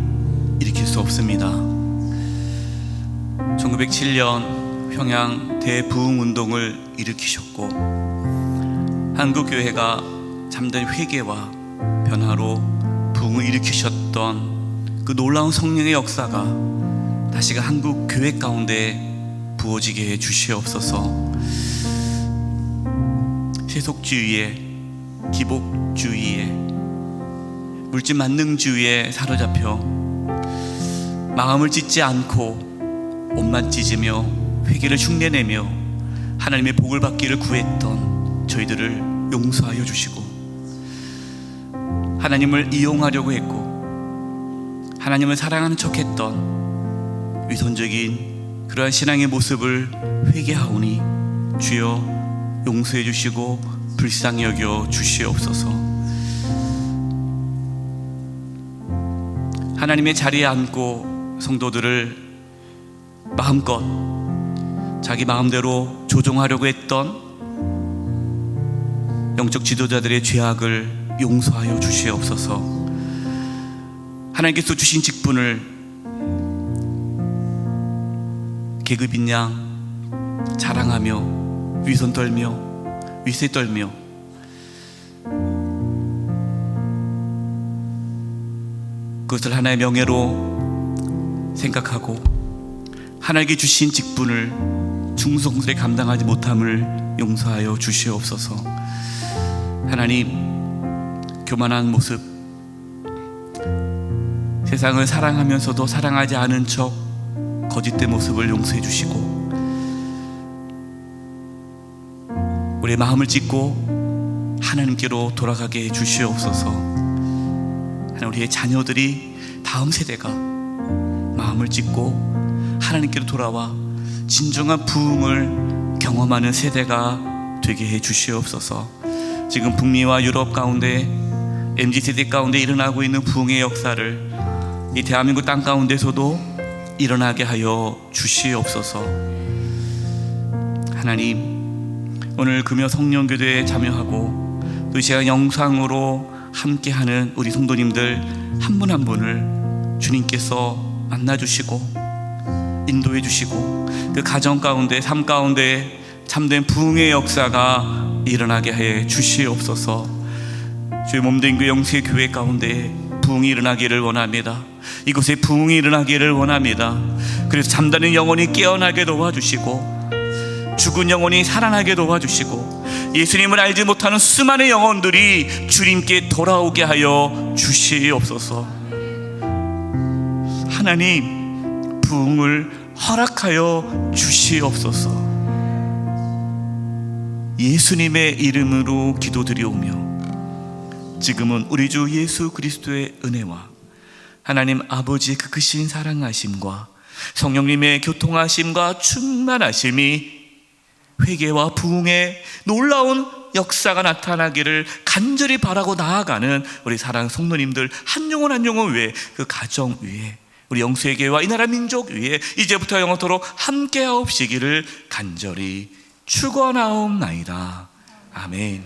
일으킬 수 없습니다. 1907년 평양 대부흥운동을 일으키셨고 한국교회가 잠든 회개와 변화로 부흥을 일으키셨던 그 놀라운 성령의 역사가 다시금 한국교회 가운데 부어지게 해 주시옵소서. 세속주의에, 기복주의에, 물질 만능주의에 사로잡혀 마음을 찢지 않고 옷만 찢으며 회개를 흉내내며 하나님의 복을 받기를 구했던 저희들을 용서하여 주시고 하나님을 이용하려고 했고 하나님을 사랑하는 척했던 위선적인 그러한 신앙의 모습을 회개하오니 주여 용서해 주시고 불쌍히 여겨 주시옵소서. 하나님의 자리에 앉고 성도들을 마음껏 자기 마음대로 조종하려고 했던 영적 지도자들의 죄악을 용서하여 주시옵소서. 하나님께서 주신 직분을 계급인 양 자랑하며 위선 떨며 위세 떨며 그것을 하나의 명예로 생각하고 하나님께 주신 직분을 충성스레 감당하지 못함을 용서하여 주시옵소서. 하나님, 교만한 모습, 세상을 사랑하면서도 사랑하지 않은 척 거짓된 모습을 용서해 주시고 우리의 마음을 찢고 하나님께로 돌아가게 해 주시옵소서. 하나님, 우리의 자녀들이 다음 세대가 마음을 찢고 하나님께로 돌아와 진정한 부흥을 경험하는 세대가 되게 해 주시옵소서. 지금 북미와 유럽 가운데 MZ세대 가운데 일어나고 있는 부흥의 역사를 이 대한민국 땅 가운데서도 일어나게 하여 주시옵소서. 하나님, 오늘 금요 성령교대에 참여하고 또 이 시간 영상으로 함께하는 우리 성도님들 한 분 한 분을 주님께서 만나주시고 인도해 주시고 그 가정 가운데 삶 가운데 참된 부흥의 역사가 일어나게 해 주시옵소서. 주의 몸된 그 영세 교회 가운데 부흥이 일어나기를 원합니다. 이곳에 부흥이 일어나기를 원합니다. 그래서 잠자는 영혼이 깨어나게 도와주시고 죽은 영혼이 살아나게 도와주시고 예수님을 알지 못하는 수많은 영혼들이 주님께 돌아오게 하여 주시옵소서. 하나님, 부흥을 허락하여 주시옵소서. 예수님의 이름으로 기도드리오며 지금은 우리 주 예수 그리스도의 은혜와 하나님 아버지의 그 크신 사랑하심과 성령님의 교통하심과 충만하심이 회개와 부흥의 놀라운 역사가 나타나기를 간절히 바라고 나아가는 우리 사랑하는 성도님들 한 영혼 한 영혼 위에 그 가정 위에 우리 영수회계와 이 나라 민족 위에 이제부터 영원토록 함께하옵시기를 간절히 축원하옵나이다. 아멘.